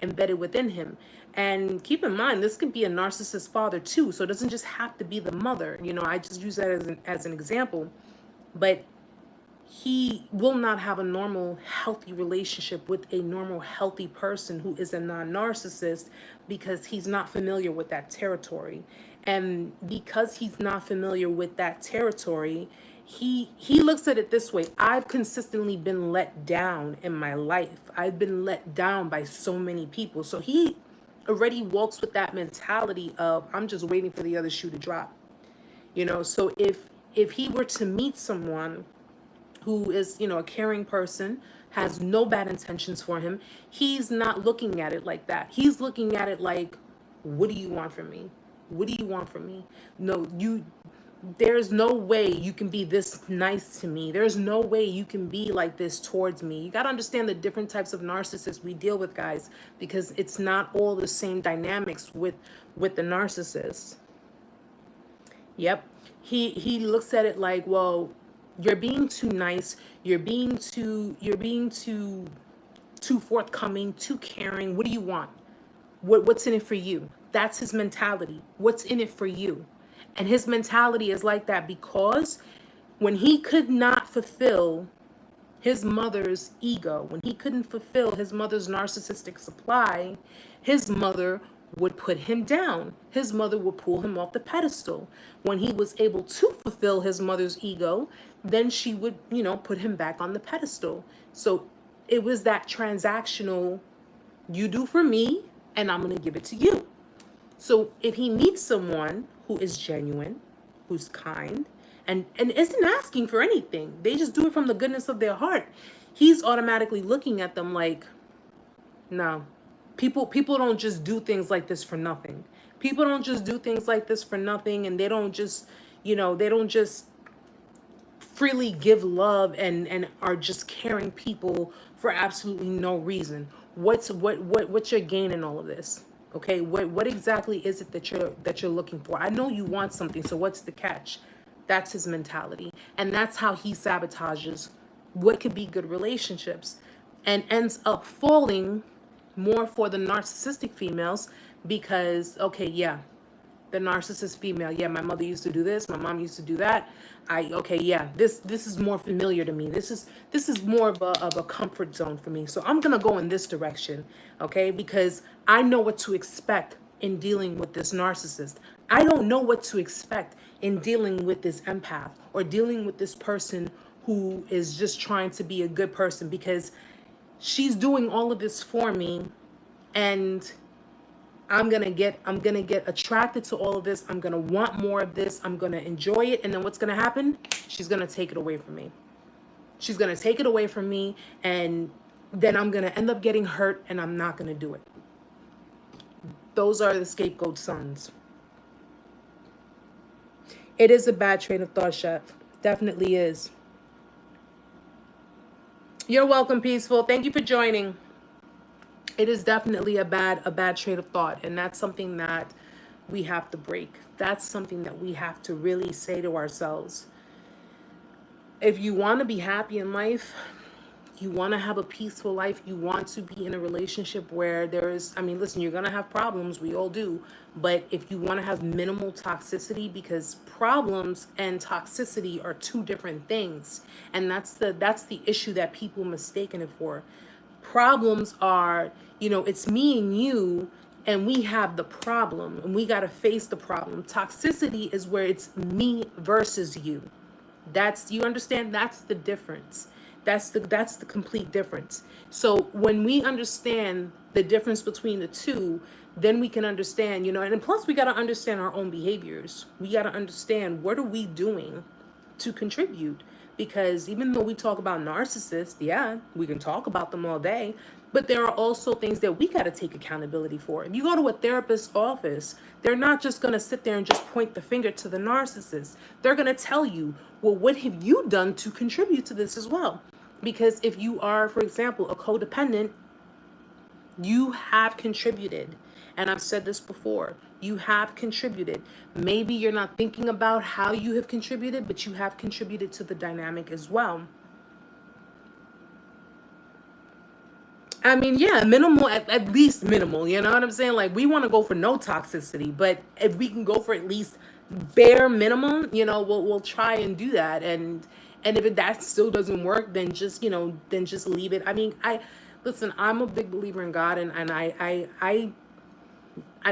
embedded within him. And keep in mind, this could be a narcissist father too. So it doesn't just have to be the mother. I just use that as an example. But he will not have a normal, healthy relationship with a normal, healthy person who is a non-narcissist, because he's not familiar with that territory. And because he's not familiar with that territory, he looks at it this way. I've consistently been let down in my life. I've been let down by so many people. So he already walks with that mentality of, I'm just waiting for the other shoe to drop. So if he were to meet someone who is, a caring person, has no bad intentions for him, he's not looking at it like that. He's looking at it like, what do you want from me? What do you want from me? No, there's no way you can be this nice to me. There's no way you can be like this towards me. You got to understand the different types of narcissists we deal with, guys, because it's not all the same dynamics with the narcissist. Yep. He looks at it like, well, you're being too nice. You're being too forthcoming, too caring. What do you want? What's in it for you? That's his mentality. What's in it for you? And his mentality is like that because when he could not fulfill his mother's ego, when he couldn't fulfill his mother's narcissistic supply, his mother would put him down. His mother would pull him off the pedestal. When he was able to fulfill his mother's ego, then she would, put him back on the pedestal. So it was that transactional, you do for me, and I'm going to give it to you. So if he meets someone who is genuine, who's kind, and isn't asking for anything, they just do it from the goodness of their heart, he's automatically looking at them like, no. People don't just do things like this for nothing. People don't just do things like this for nothing, and they don't just, they don't just freely give love and are just caring people for absolutely no reason. What's your gain in all of this? Okay, what exactly is it that you're looking for? I know you want something, so what's the catch? That's his mentality, and that's how he sabotages what could be good relationships, and ends up falling more for the narcissistic females because, okay, yeah, the narcissist female, yeah, my mother used to do this, my mom used to do that. Okay, yeah, this is more familiar to me. This is more of a comfort zone for me. So I'm gonna go in this direction, okay? Because I know what to expect in dealing with this narcissist. I don't know what to expect in dealing with this empath or dealing with this person who is just trying to be a good person, because she's doing all of this for me, and I'm gonna get attracted to all of this. I'm gonna want more of this. I'm gonna enjoy it. And then what's gonna happen? She's gonna take it away from me. She's gonna take it away from me, and then I'm gonna end up getting hurt, and I'm not gonna do it. Those are the scapegoat sons. It is a bad train of thought, Chef. Definitely is. You're welcome, Peaceful. Thank you for joining. It is definitely a bad train of thought, and that's something that we have to break. That's something that we have to really say to ourselves. If you want to be happy in life, you want to have a peaceful life, you want to be in a relationship where there is, I mean, listen, you're going to have problems, we all do, but if you want to have minimal toxicity, because problems and toxicity are two different things, and that's the issue that people mistaken it for. Problems are, you know, it's me and you, and we have the problem, and we got to face the problem. Toxicity is where it's me versus you. That's, you understand? That's the difference. That's the complete difference. So when we understand the difference between the two, then we can understand, you know, and plus we got to understand our own behaviors. We got to understand, what are we doing to contribute? Because even though we talk about narcissists, yeah, we can talk about them all day, but there are also things that we got to take accountability for. If you go to a therapist's office, they're not just going to sit there and just point the finger to the narcissist. They're going to tell you, well, what have you done to contribute to this as well? Because if you are, for example, a codependent, you have contributed. And I've said this before, you have contributed. Maybe you're not thinking about how you have contributed, but you have contributed to the dynamic as well. I mean, yeah, minimal, at least minimal, you know what I'm saying? Like, we want to go for no toxicity, but if we can go for at least bare minimum, you know, we'll try and do that. And if that still doesn't work, then just, you know, then just leave it. I mean, listen, I'm a big believer in God, and I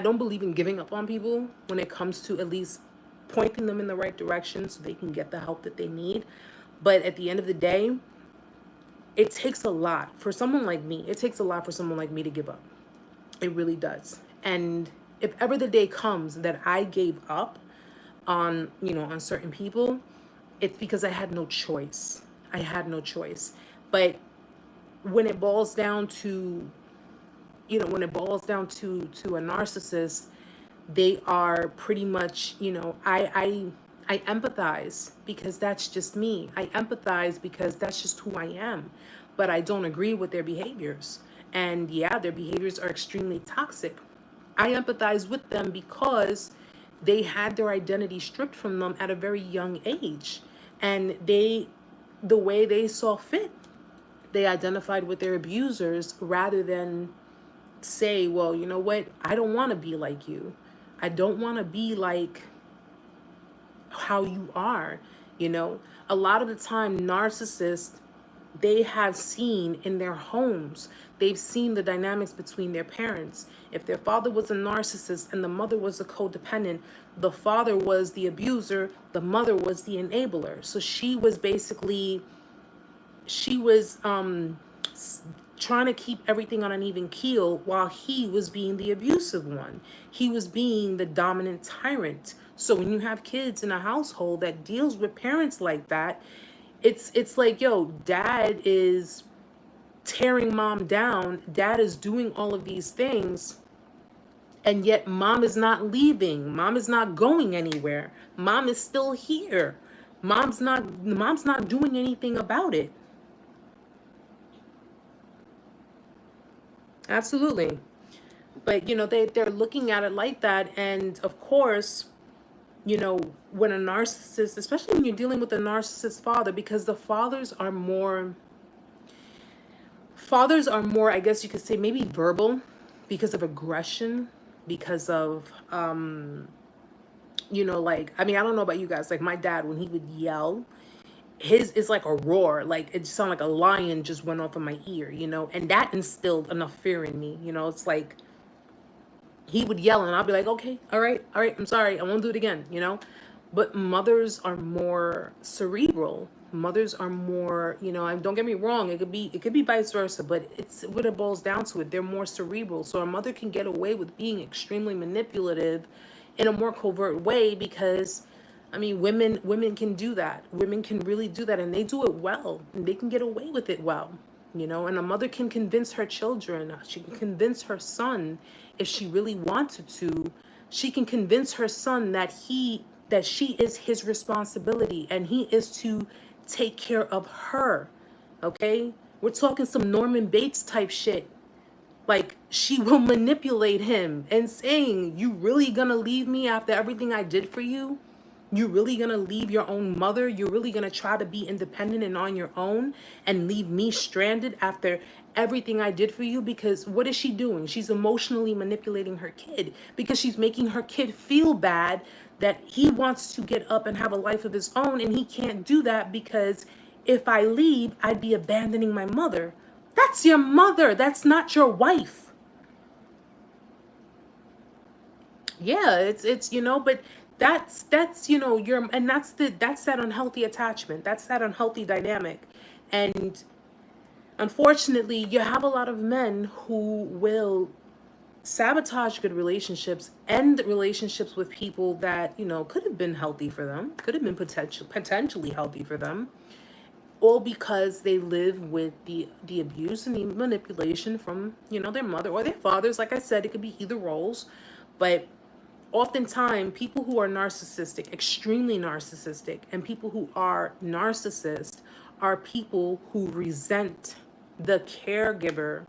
don't believe in giving up on people when it comes to at least pointing them in the right direction so they can get the help that they need. But at the end of the day, it takes a lot for someone like me. It takes a lot for someone like me to give up. It really does. And if ever the day comes that I gave up on, you know, on certain people, it's because I had no choice. I had no choice. But when it boils down to, you know, when it boils down to a narcissist, they are pretty much, you know, I empathize because that's just me. I empathize because that's just who I am. But I don't agree with their behaviors. And yeah, their behaviors are extremely toxic. I empathize with them because they had their identity stripped from them at a very young age. And the way they saw fit, they identified with their abusers rather than say, well, you know what? I don't want to be like you. I don't want to be like how you are. You know, a lot of the time, narcissists, they have seen in their homes, they've seen the dynamics between their parents. If their father was a narcissist and the mother was a codependent, the father was the abuser, the mother was the enabler. So she was basically, trying to keep everything on an even keel while he was being the abusive one. He was being the dominant tyrant. So when you have kids in a household that deals with parents like that, it's like, yo, dad is tearing mom down. Dad is doing all of these things. And yet mom is not leaving. Mom is not going anywhere. Mom is still here. Mom's not doing anything about it. Absolutely. But, you know, they're looking at it like that. And of course, you know, when a narcissist, especially when you're dealing with a narcissist father, because the fathers are more, I guess you could say, maybe verbal because of aggression, because of, you know, like, I mean, I don't know about you guys, like my dad, when he would yell, his is like a roar, like it just sounded like a lion just went off in my ear, you know, and that instilled enough fear in me. You know, it's like he would yell and I'll be like, okay, all right, I'm sorry, I won't do it again, you know. But mothers are more cerebral. Mothers are more, you know, and don't get me wrong, it could be vice versa, but it's what it boils down to. It they're more cerebral. So a mother can get away with being extremely manipulative in a more covert way because I mean, women can do that. Women can really do that, and they do it well, and they can get away with it well, you know. And a mother can convince her children. She can convince her son if she really wanted to. She can convince her son that she is his responsibility, and he is to take care of her. Okay, we're talking some Norman Bates type shit. Like, she will manipulate him and saying, you really gonna leave me after everything I did for you? You really gonna leave your own mother? You're really gonna try to be independent and on your own and leave me stranded after everything I did for you? Because what is she doing? She's emotionally manipulating her kid because she's making her kid feel bad that he wants to get up and have a life of his own, and he can't do that because if I leave, I'd be abandoning my mother. That's your mother. That's not your wife. Yeah, it's you know, but that's you know, your and that's that unhealthy attachment. That's that unhealthy dynamic. And unfortunately, you have a lot of men who will sabotage good relationships, end relationships with people that, you know, could have been healthy for them, could have been potentially healthy for them, all because they live with the abuse and the manipulation from, you know, their mother or their fathers. Like I said, it could be either roles, but oftentimes people who are narcissistic, extremely narcissistic, and people who are narcissists are people who resent the caregiver.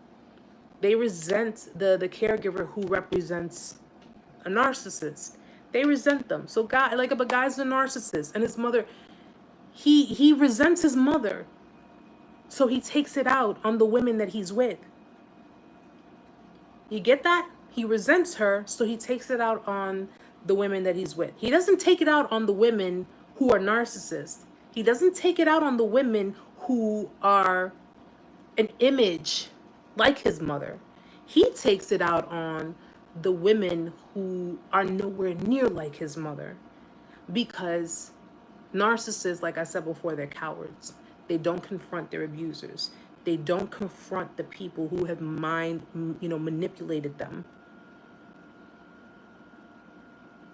They resent the caregiver who represents a narcissist. They resent them. So like if a guy's a narcissist and his mother, he resents his mother. So he takes it out on the women that he's with. You get that? He resents her, so he takes it out on the women that he's with. He doesn't take it out on the women who are narcissists. He doesn't take it out on the women who are an image like his mother. He takes it out on the women who are nowhere near like his mother, because narcissists, like I said before, they're cowards. They don't confront their abusers. They don't confront the people who have manipulated them.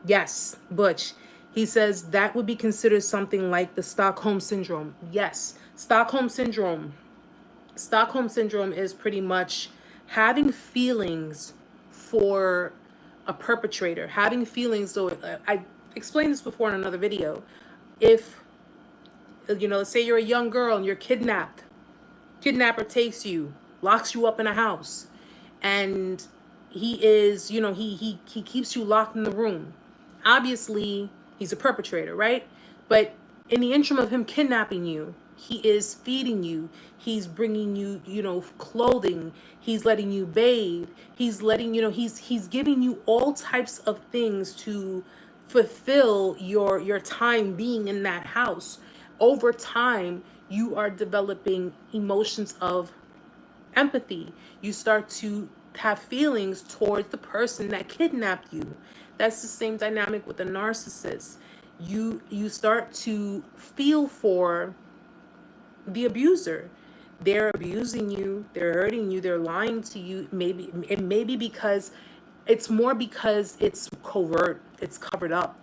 Yes, Butch. He says that would be considered something like the Stockholm Syndrome. Yes, Stockholm Syndrome. Stockholm Syndrome is pretty much having feelings for a perpetrator, having feelings. So I explained this before in another video. If, you know, let's say you're a young girl and you're kidnapped. Kidnapper takes you, locks you up in a house, and he is, you know, he keeps you locked in the room. Obviously, he's a perpetrator, right? But in the interim of him kidnapping you, he is feeding you. He's bringing you, you know, clothing. He's letting you bathe. He's letting, you know, he's giving you all types of things to fulfill your time being in that house. Over time, you are developing emotions of empathy. You start to have feelings towards the person that kidnapped you. That's the same dynamic with a narcissist. You start to feel for the abuser. They're abusing you, they're hurting you, they're lying to you. Maybe because it's more because it's covert, it's covered up.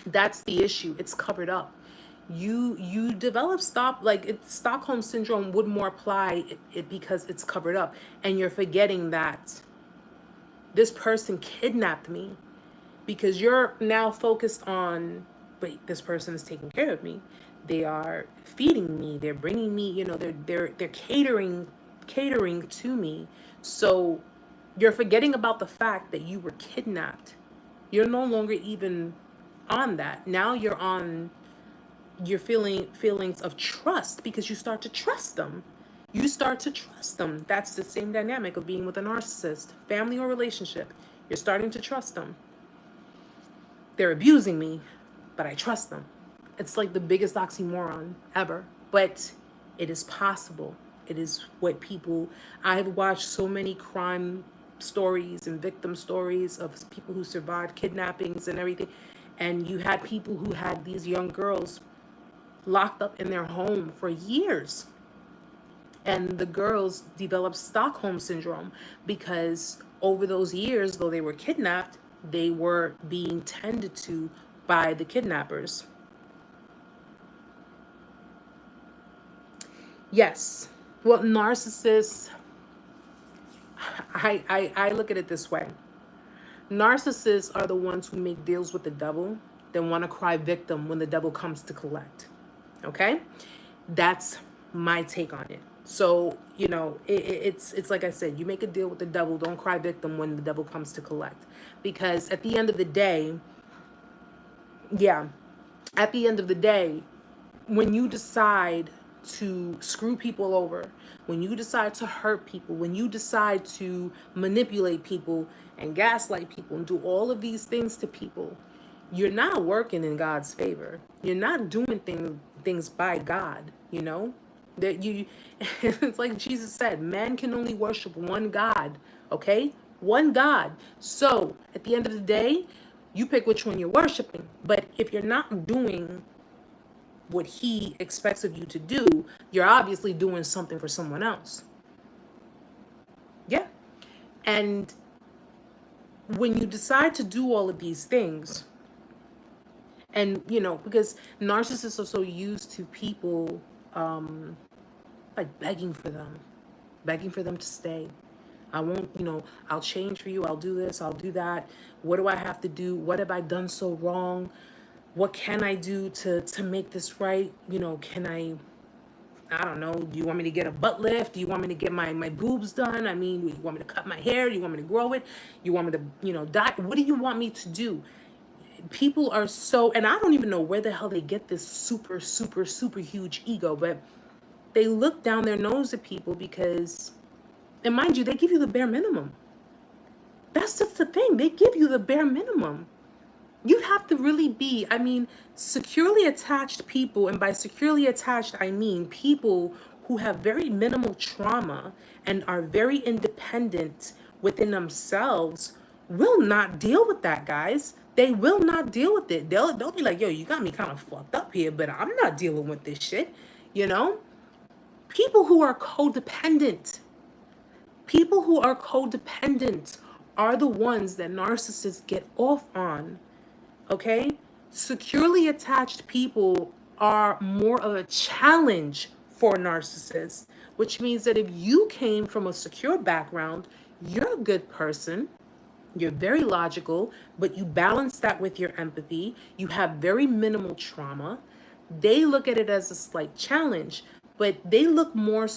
That's the issue. It's covered up. You develop Stockholm Syndrome would more apply it because it's covered up, and you're forgetting that this person kidnapped me, because you're now focused on, wait, this person is taking care of me. They are feeding me. They're bringing me, you know, they're catering to me. So you're forgetting about the fact that you were kidnapped. You're no longer even on that. Now you're feeling feelings of trust because you start to trust them. You start to trust them. That's the same dynamic of being with a narcissist, family or relationship. You're starting to trust them. They're abusing me, but I trust them. It's like the biggest oxymoron ever, but it is possible. It is what I've watched so many crime stories and victim stories of people who survived kidnappings and everything. And you had people who had these young girls locked up in their home for years. And the girls developed Stockholm syndrome because over those years, though they were kidnapped, they were being tended to by the kidnappers. Yes. Well, narcissists, I look at it this way. Narcissists are the ones who make deals with the devil, then want to cry victim when the devil comes to collect. Okay? That's my take on it. So, you know, it's like I said, you make a deal with the devil, don't cry victim when the devil comes to collect. Because at the end of the day, yeah, at the end of the day, when you decide to screw people over, when you decide to hurt people, when you decide to manipulate people and gaslight people and do all of these things to people, you're not working in God's favor. You're not doing things by God, you know? That you it's like Jesus said, man can only worship one God, okay? One God. So, at the end of the day, you pick which one you're worshiping. But if you're not doing what he expects of you to do, you're obviously doing something for someone else. Yeah. And when you decide to do all of these things, and you know, because narcissists are so used to people like begging for them to stay. I won't, you know, I'll change for you, I'll do this, I'll do that. What do I have to do? What have I done so wrong? What can I do to make this right? You know, can I don't know, do you want me to get a butt lift? Do you want me to get my boobs done? I mean, you want me to cut my hair? Do you want me to grow it? You want me to, you know, dye? What do you want me to do? People are so, and I don't even know where the hell they get this super, super, super huge ego, but they look down their nose at people because, and mind you, they give you the bare minimum. That's just the thing. They give you the bare minimum. You have to really be, I mean, securely attached people, and by securely attached, I mean people who have very minimal trauma and are very independent within themselves will not deal with that, guys. They will not deal with it. They'll be like, yo, you got me kind of fucked up here, but I'm not dealing with this shit, you know? People who are codependent are the ones that narcissists get off on. Okay? Securely attached people are more of a challenge for narcissists, which means that if you came from a secure background, you're a good person, you're very logical, but you balance that with your empathy, you have very minimal trauma. They look at it as a slight challenge, but they look more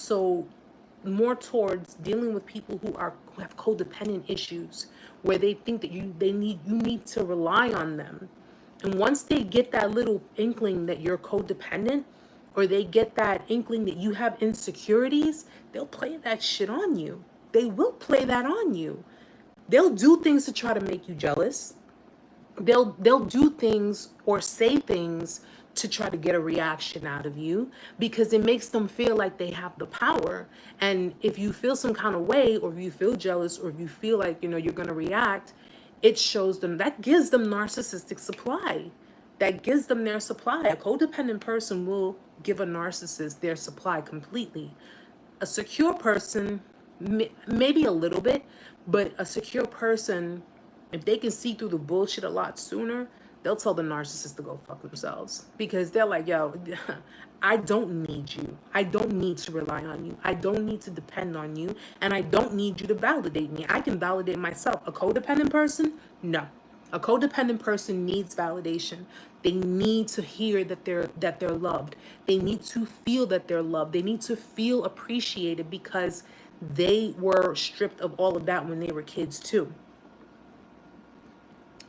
towards dealing with people who have codependent issues, where they think that you need to rely on them. And once they get that little inkling that you're codependent, or they get that inkling that you have insecurities, they'll play that shit on you. They will play that on you. They'll do things to try to make you jealous. They'll do things or say things to try to get a reaction out of you, because it makes them feel like they have the power. And if you feel some kind of way, or if you feel jealous, or if you feel like, you know, you're going to react, it shows them, that gives them narcissistic supply. That gives them their supply. A codependent person will give a narcissist their supply completely. A secure person, maybe a little bit, but a secure person, if they can see through the bullshit a lot sooner, they'll tell the narcissist to go fuck themselves, because they're like, yo, I don't need you. I don't need to rely on you. I don't need to depend on you. And I don't need you to validate me. I can validate myself. A codependent person? No. A codependent person needs validation. They need to hear that they're loved. They need to feel that they're loved. They need to feel appreciated, because they were stripped of all of that when they were kids too.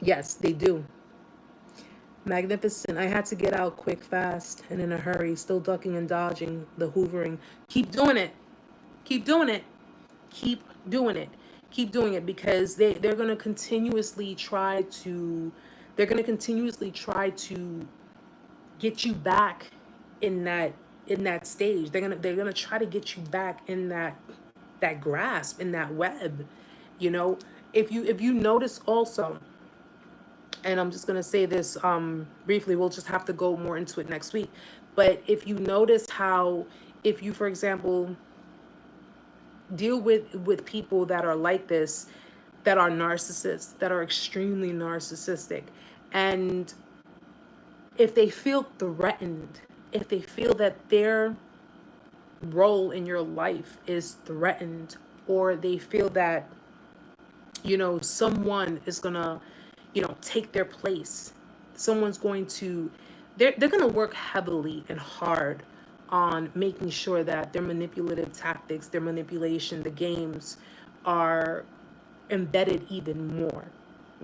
Yes, they do. Magnificent. I had to get out quick, fast, and in a hurry, still ducking and dodging the hoovering. Keep doing it. Keep doing it. Keep doing it. Keep doing it, because they're going to continuously try to get you back in that stage. They're going to try to get you back in that grasp, in that web. You know, if you notice also, And I'm just going to say this briefly. We'll just have to go more into it next week. But if you notice how, if you, for example, deal with people that are like this, that are narcissists, that are extremely narcissistic, and if they feel threatened, if they feel that their role in your life is threatened, or they feel that, you know, someone is gonna, you know, take their place, someone's going to, they're gonna work heavily and hard on making sure that their manipulative tactics, their manipulation, the games are embedded even more.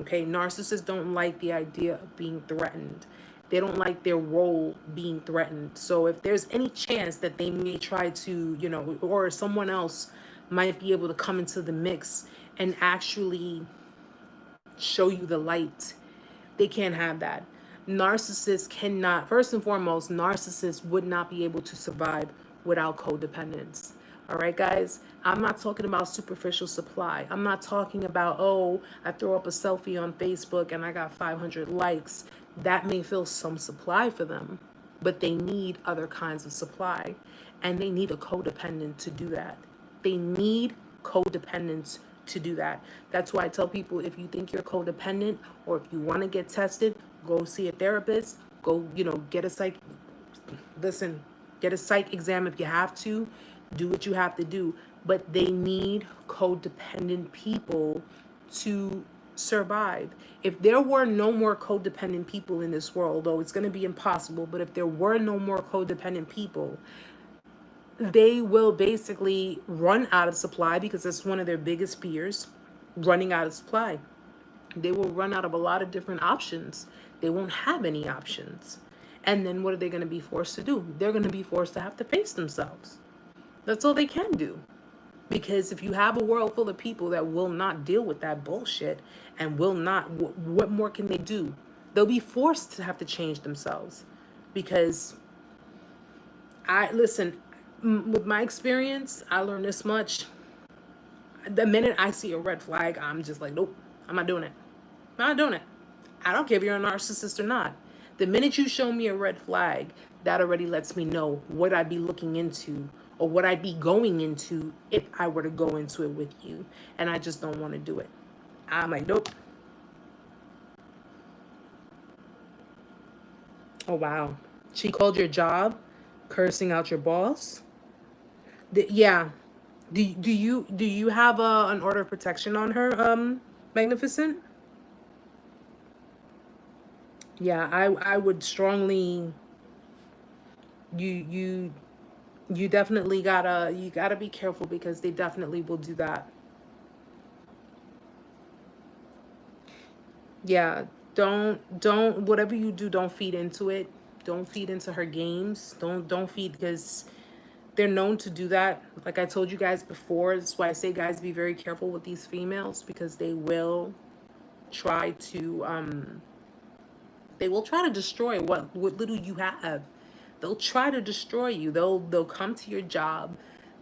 Okay, narcissists don't like the idea of being threatened. They don't like their role being threatened. So if there's any chance that they may try to, you know, or someone else might be able to come into the mix and actually show you the light, they can't have that. Narcissists cannot, first and foremost, narcissists would not be able to survive without codependence. All right, guys, I'm not talking about superficial supply. I'm not talking about, oh, I throw up a selfie on Facebook and I got 500 likes. That may fill some supply for them, but they need other kinds of supply, and they need a codependent to do that. They need codependence to do that. That's why I tell people, if you think you're codependent, or if you want to get tested, go see a therapist. Go, you know, get a psych. Listen, get a psych exam if you have to. Do what you have to do. But they need codependent people to survive. If there were no more codependent people in this world, though it's going to be impossible, but if there were no more codependent people, they will basically run out of supply, because that's one of their biggest fears, running out of supply. They will run out of a lot of different options. They won't have any options. And then what are they going to be forced to do? They're going to be forced to have to face themselves. That's all they can do. Because if you have a world full of people that will not deal with that bullshit and will not, what more can they do? They'll be forced to have to change themselves. Because listen, with my experience, I learned this much. The minute I see a red flag, I'm just like, nope, I'm not doing it. I'm not doing it. I don't care if you're a narcissist or not. The minute you show me a red flag, that already lets me know what I'd be looking into, or what I'd be going into if I were to go into it with you. And I just don't want to do it. I'm like, nope. Oh, wow. She called your job cursing out your boss? Yeah. Do you have an order of protection on her, Magnificent? Yeah, I would strongly, you definitely gotta be careful, because they definitely will do that. Yeah, don't whatever you do, don't feed into it. Don't feed into her games. Don't feed, because they're known to do that. Like I told you guys before, that's why I say, guys, be very careful with these females, because they will try to destroy what little you have. They'll try to destroy you. They'll come to your job.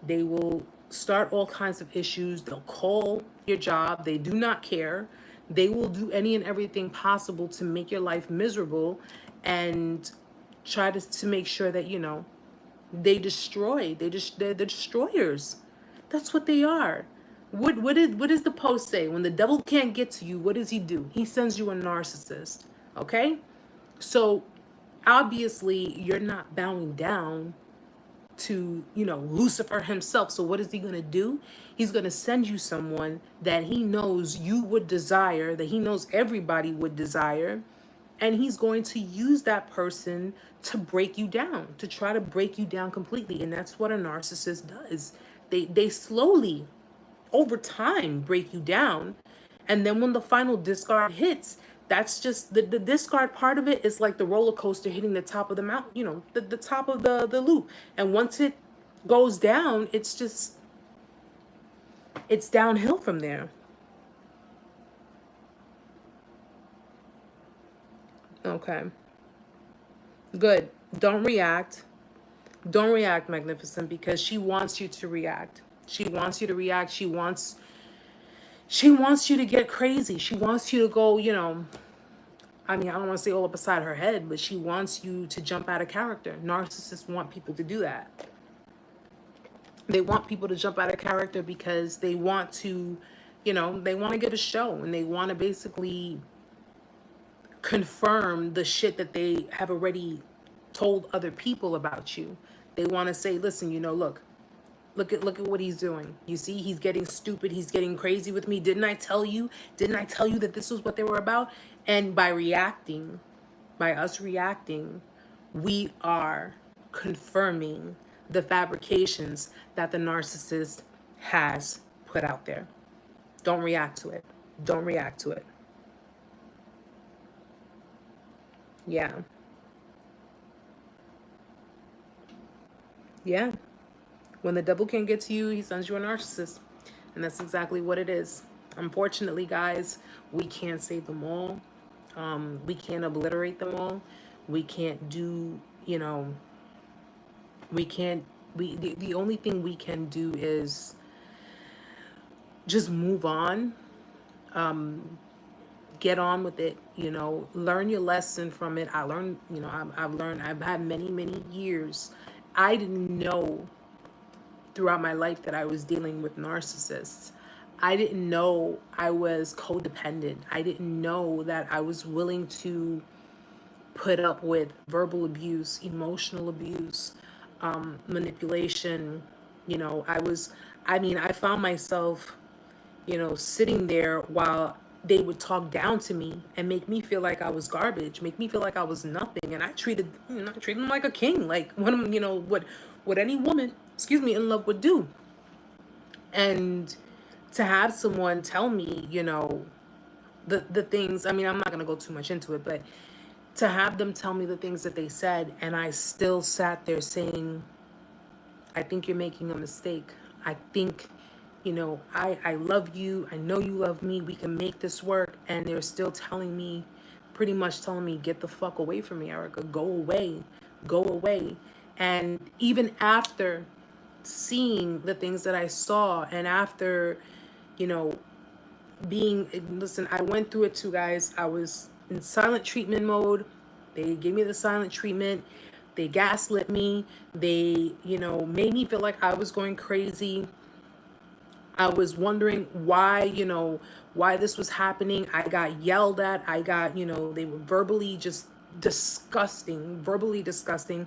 They will start all kinds of issues. They'll call your job. They do not care. They will do any and everything possible to make your life miserable, and try to make sure that, you know, they destroy. They're the destroyers. That's what they are. What does the post say? When the devil can't get to you, what does he do? He sends you a narcissist. Okay? So obviously you're not bowing down to, you know, Lucifer himself. So what is he going to do? He's going to send you someone that he knows you would desire, that he knows everybody would desire. And he's going to use that person to break you down, to try to break you down completely. And that's what a narcissist does. They slowly, over time, break you down. And then when the final discard hits, that's just the discard part of it is like the roller coaster hitting the top of the mountain, you know, the top of the loop. And once it goes down, it's downhill from there. Okay. Good. Don't react. Don't react, Magnificent, because she wants you to react. She wants you to react. She wants you to get crazy. She wants you to go, you know, I mean, I don't want to say all up beside her head, but she wants you to jump out of character. Narcissists want people to do that. They want people to jump out of character because they want to, you know, they want to get a show, and they want to basically confirm the shit that they have already told other people about you. They want to say, listen, you know, look at what he's doing. You see, he's getting stupid. He's getting crazy with me. Didn't I tell you? Didn't I tell you that this was what they were about? And by reacting, by us reacting, we are confirming the fabrications that the narcissist has put out there. Don't react to it. Don't react to it. Yeah. Yeah. When the devil can't get to you, he sends you a narcissist. And that's exactly what it is. Unfortunately, guys, we can't save them all. We can't obliterate them all. We can't do, you know, we can't, the only thing we can do is just move on, get on with it, you know, learn your lesson from it. I learned, you know, I've had many years. I didn't know throughout my life that I was dealing with narcissists. I didn't know I was codependent. I didn't know that I was willing to put up with verbal abuse, emotional abuse, manipulation. You know, I found myself, you know, sitting there while they would talk down to me and make me feel like I was garbage, make me feel like I was nothing. And I treated them like a king, like what, you know, what any woman, excuse me, in love would do. And to have someone tell me, you know, the things, I mean, I'm not going to go too much into it, but to have them tell me the things that they said, and I still sat there saying, I think you're making a mistake. I think, you know, I love you. I know you love me. We can make this work. And they're still telling me, pretty much telling me, get the fuck away from me, Erica. Go away. Go away. And even after seeing the things that I saw, and after, you know, listen, I went through it too, guys. I was in silent treatment mode. They gave me the silent treatment. They gaslit me. They, you know, made me feel like I was going crazy. I was wondering why, you know, why this was happening. I got yelled at. I got, you know, they were verbally just disgusting, verbally disgusting.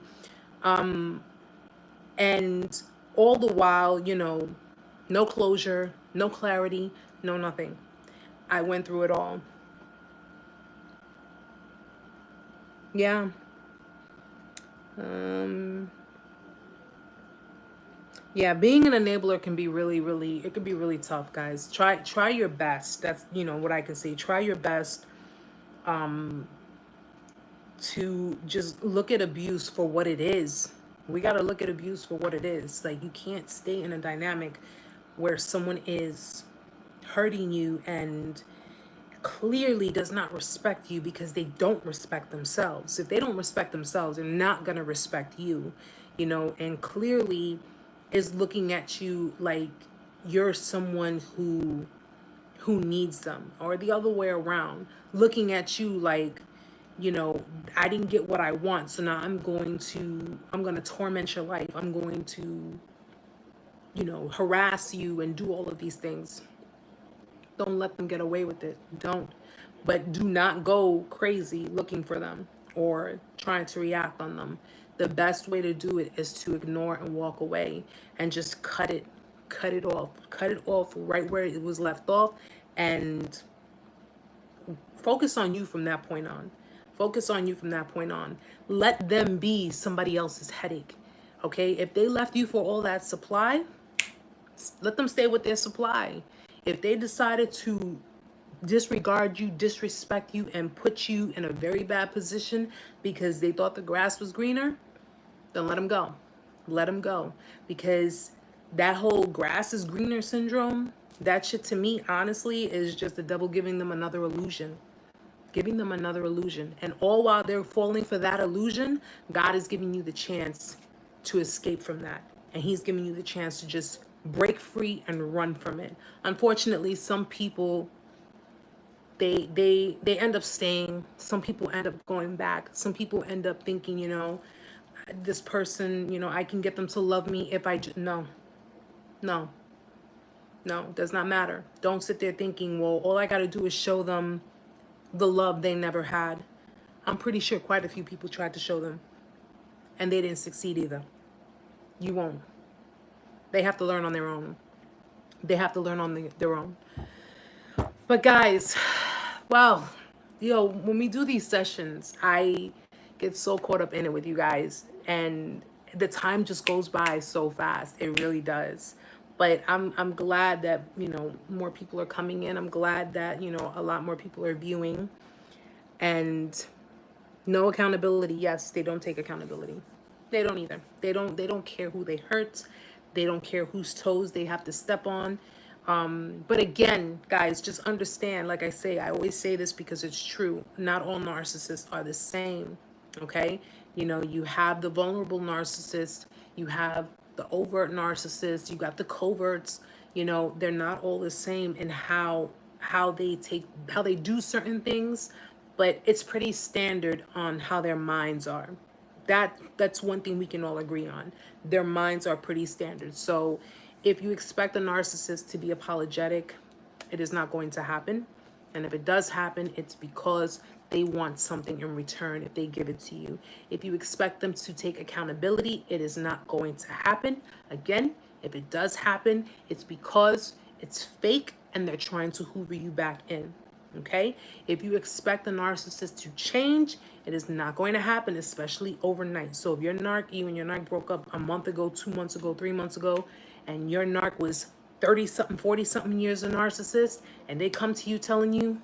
And all the while, you know, no closure, no clarity, no nothing. I went through it all. Yeah. Yeah, being an enabler can be really, it can be really tough, guys. Try your best. That's, you know, what I can say. Try your best to just look at abuse for what it is. We got to look at abuse for what it is. Like, you can't stay in a dynamic where someone is hurting you and clearly does not respect you because they don't respect themselves. If they don't respect themselves, they're not going to respect you, you know, and clearly is looking at you like you're someone who needs them, or the other way around, looking at you like, you know, I didn't get what I want, so now I'm going to torment your life. I'm going to, you know, harass you and do all of these things. Don't let them get away with it. Don't. But do not go crazy looking for them or trying to react on them. The best way to do it is to ignore and walk away and just cut it off right where it was left off, and focus on you from that point on. Focus on you from that point on. Let them be somebody else's headache. Okay? If they left you for all that supply, let them stay with their supply. If they decided to disregard you, disrespect you, and put you in a very bad position because they thought the grass was greener, then let them go. Let them go. Because that whole grass is greener syndrome, that shit to me, honestly, is just the devil giving them another illusion. Giving them another illusion. And all while they're falling for that illusion, God is giving you the chance to escape from that. And he's giving you the chance to just break free and run from it. Unfortunately, some people, they end up staying. Some people end up going back. Some people end up thinking, this person, I can get them to love me if no, no, no, does not matter. Don't sit there thinking, well, all I got to do is show them the love they never had. I'm pretty sure quite a few people tried to show them and they didn't succeed either. You won't. They have to learn on their own. They have to learn on their own. But guys, well, when we do these sessions, I get so caught up in it with you guys, and the time just goes by so fast. It really does. But I'm glad that, more people are coming in. I'm glad that, a lot more people are viewing. And no accountability. Yes, they don't take accountability. They don't either. They don't care who they hurt. They don't care whose toes they have to step on. But again, guys, just understand, like I say, I always say this because it's true. Not all narcissists are the same. Okay. You have the vulnerable narcissist, you have the overt narcissist, you got the coverts, they're not all the same in how they do certain things, but it's pretty standard on how their minds are. That's one thing we can all agree on. Their minds are pretty standard. So if you expect a narcissist to be apologetic, it is not going to happen. And if it does happen, it's because they want something in return if they give it to you. If you expect them to take accountability, it is not going to happen. Again, if it does happen, it's because it's fake and they're trying to hoover you back in. Okay? If you expect the narcissist to change, it is not going to happen, especially overnight. So if you and your narc broke up a month ago, 2 months ago, 3 months ago, and your narc was 30-something, 40-something years a narcissist, and they come to you telling you,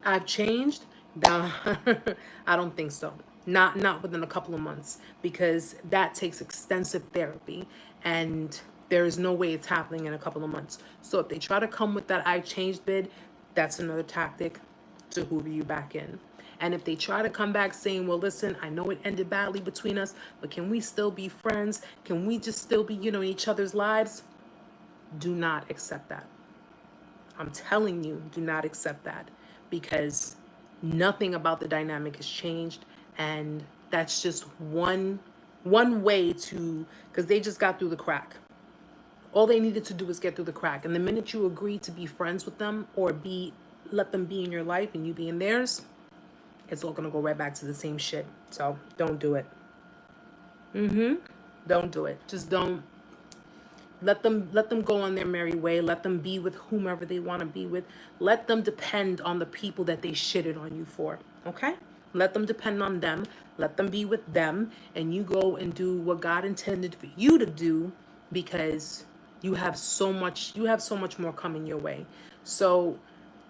I've changed, I don't think so. Not within a couple of months, because that takes extensive therapy, and there is no way it's happening in a couple of months. So if they try to come with that I've changed bid, that's another tactic to hoover you back in. And if they try to come back saying, well, listen, I know it ended badly between us, but can we still be friends? Can we just still be, in each other's lives? Do not accept that. I'm telling you, do not accept that, because nothing about the dynamic has changed. And that's just one way to, because they just got through the crack. All they needed to do was get through the crack. And the minute you agree to be friends with them or let them be in your life and you be in theirs, it's all going to go right back to the same shit. So don't do it. Don't do it. Just don't. Let them go on their merry way. Let them be with whomever they want to be with. Let them depend on the people that they shitted on you for. Okay? Let them depend on them. Let them be with them. And you go and do what God intended for you to do, because you have so much more coming your way. So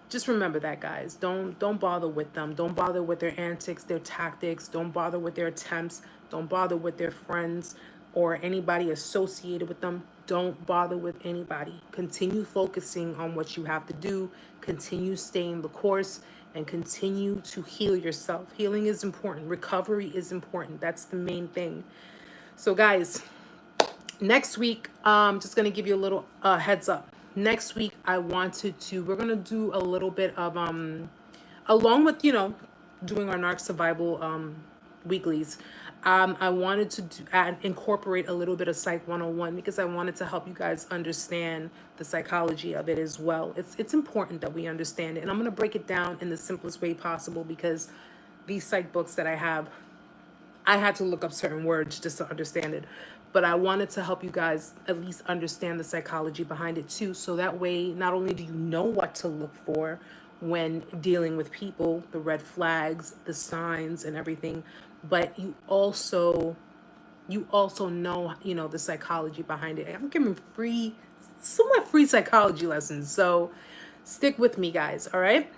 just remember that, guys. Don't bother with them. Don't bother with their antics, their tactics. Don't bother with their attempts. Don't bother with their friends or anybody associated with them. Don't bother with anybody. Continue focusing on what you have to do. Continue staying the course and continue to heal yourself. Healing is important. Recovery is important. That's the main thing. So guys, next week, I'm just going to give you a little heads up. Next week, we're going to do a little bit of, along with, doing our Narc Survival weeklies, I wanted to incorporate a little bit of Psych 101, because I wanted to help you guys understand the psychology of it as well. It's important that we understand it. And I'm going to break it down in the simplest way possible, because these psych books that I have, I had to look up certain words just to understand it. But I wanted to help you guys at least understand the psychology behind it too. So that way, not only do you know what to look for when dealing with people, the red flags, the signs and everything, but you also know, the psychology behind it. I'm giving somewhat free psychology lessons. So stick with me, guys. All right.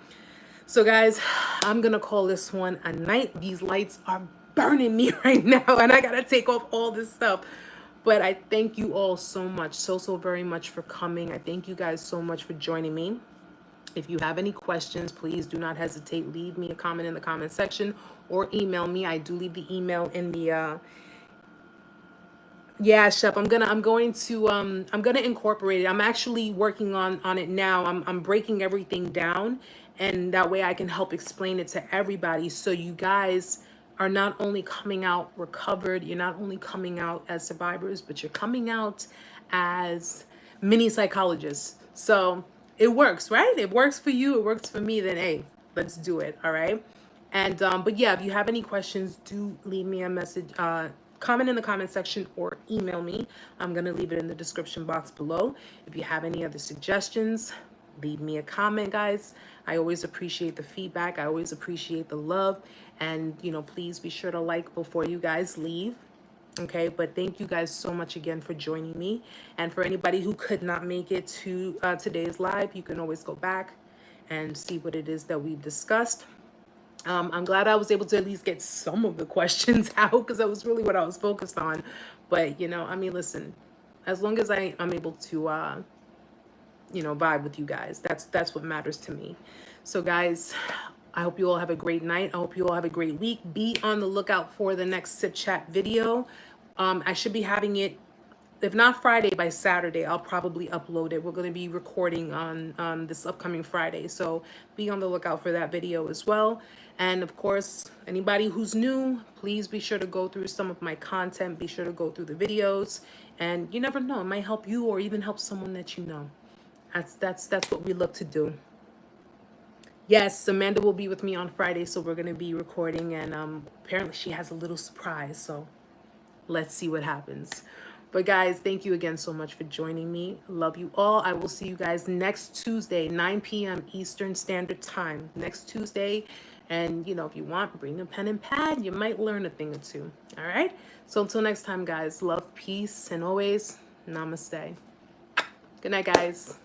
So guys, I'm going to call this one a night. These lights are burning me right now, and I got to take off all this stuff. But I thank you all so much, so very much for coming. I thank you guys so much for joining me. If you have any questions, please do not hesitate. Leave me a comment in the comment section or email me. I do leave the email in the yeah, Shep. I'm gonna incorporate it. I'm actually working on it now. I'm breaking everything down, And that way I can help explain it to everybody, so you guys are not only coming out recovered, you're not only coming out as survivors, but you're coming out as mini psychologists. So it works, right? It works for you, it works for me, then hey, let's do it. All right. And but yeah, if you have any questions, do leave me a message, comment in the comment section, or email me. I'm gonna leave it in the description box below. If you have any other suggestions, leave me a comment, guys. I always appreciate the feedback. I always appreciate the love. And, you know, please be sure to like before you guys leave. Okay, but thank you guys so much again for joining me. And for anybody who could not make it to today's live, you can always go back and see what it is that we've discussed. I'm glad I was able to at least get some of the questions out, because that was really what I was focused on. But, you know, I mean, listen, as long as I'm able to, you know, vibe with you guys, that's what matters to me. So guys, I hope you all have a great night. I hope you all have a great week. Be on the lookout for the next Sip Chat video. I should be having it, if not Friday, by Saturday. I'll probably upload it. We're going to be recording on this upcoming Friday, so be on the lookout for that video as well. And of course, anybody who's new, please be sure to go through some of my content. Be sure to go through the videos, and you never know, it might help you or even help someone that you know. That's what we look to do. Yes, Amanda will be with me on Friday, so we're going to be recording, and apparently she has a little surprise, so let's see what happens. But guys, thank you again so much for joining me. Love you all. I will see you guys next Tuesday, 9 p.m. Eastern Standard Time. Next Tuesday. And, you know, if you want, bring a pen and pad. You might learn a thing or two. All right? So until next time, guys, love, peace, and always namaste. Good night, guys.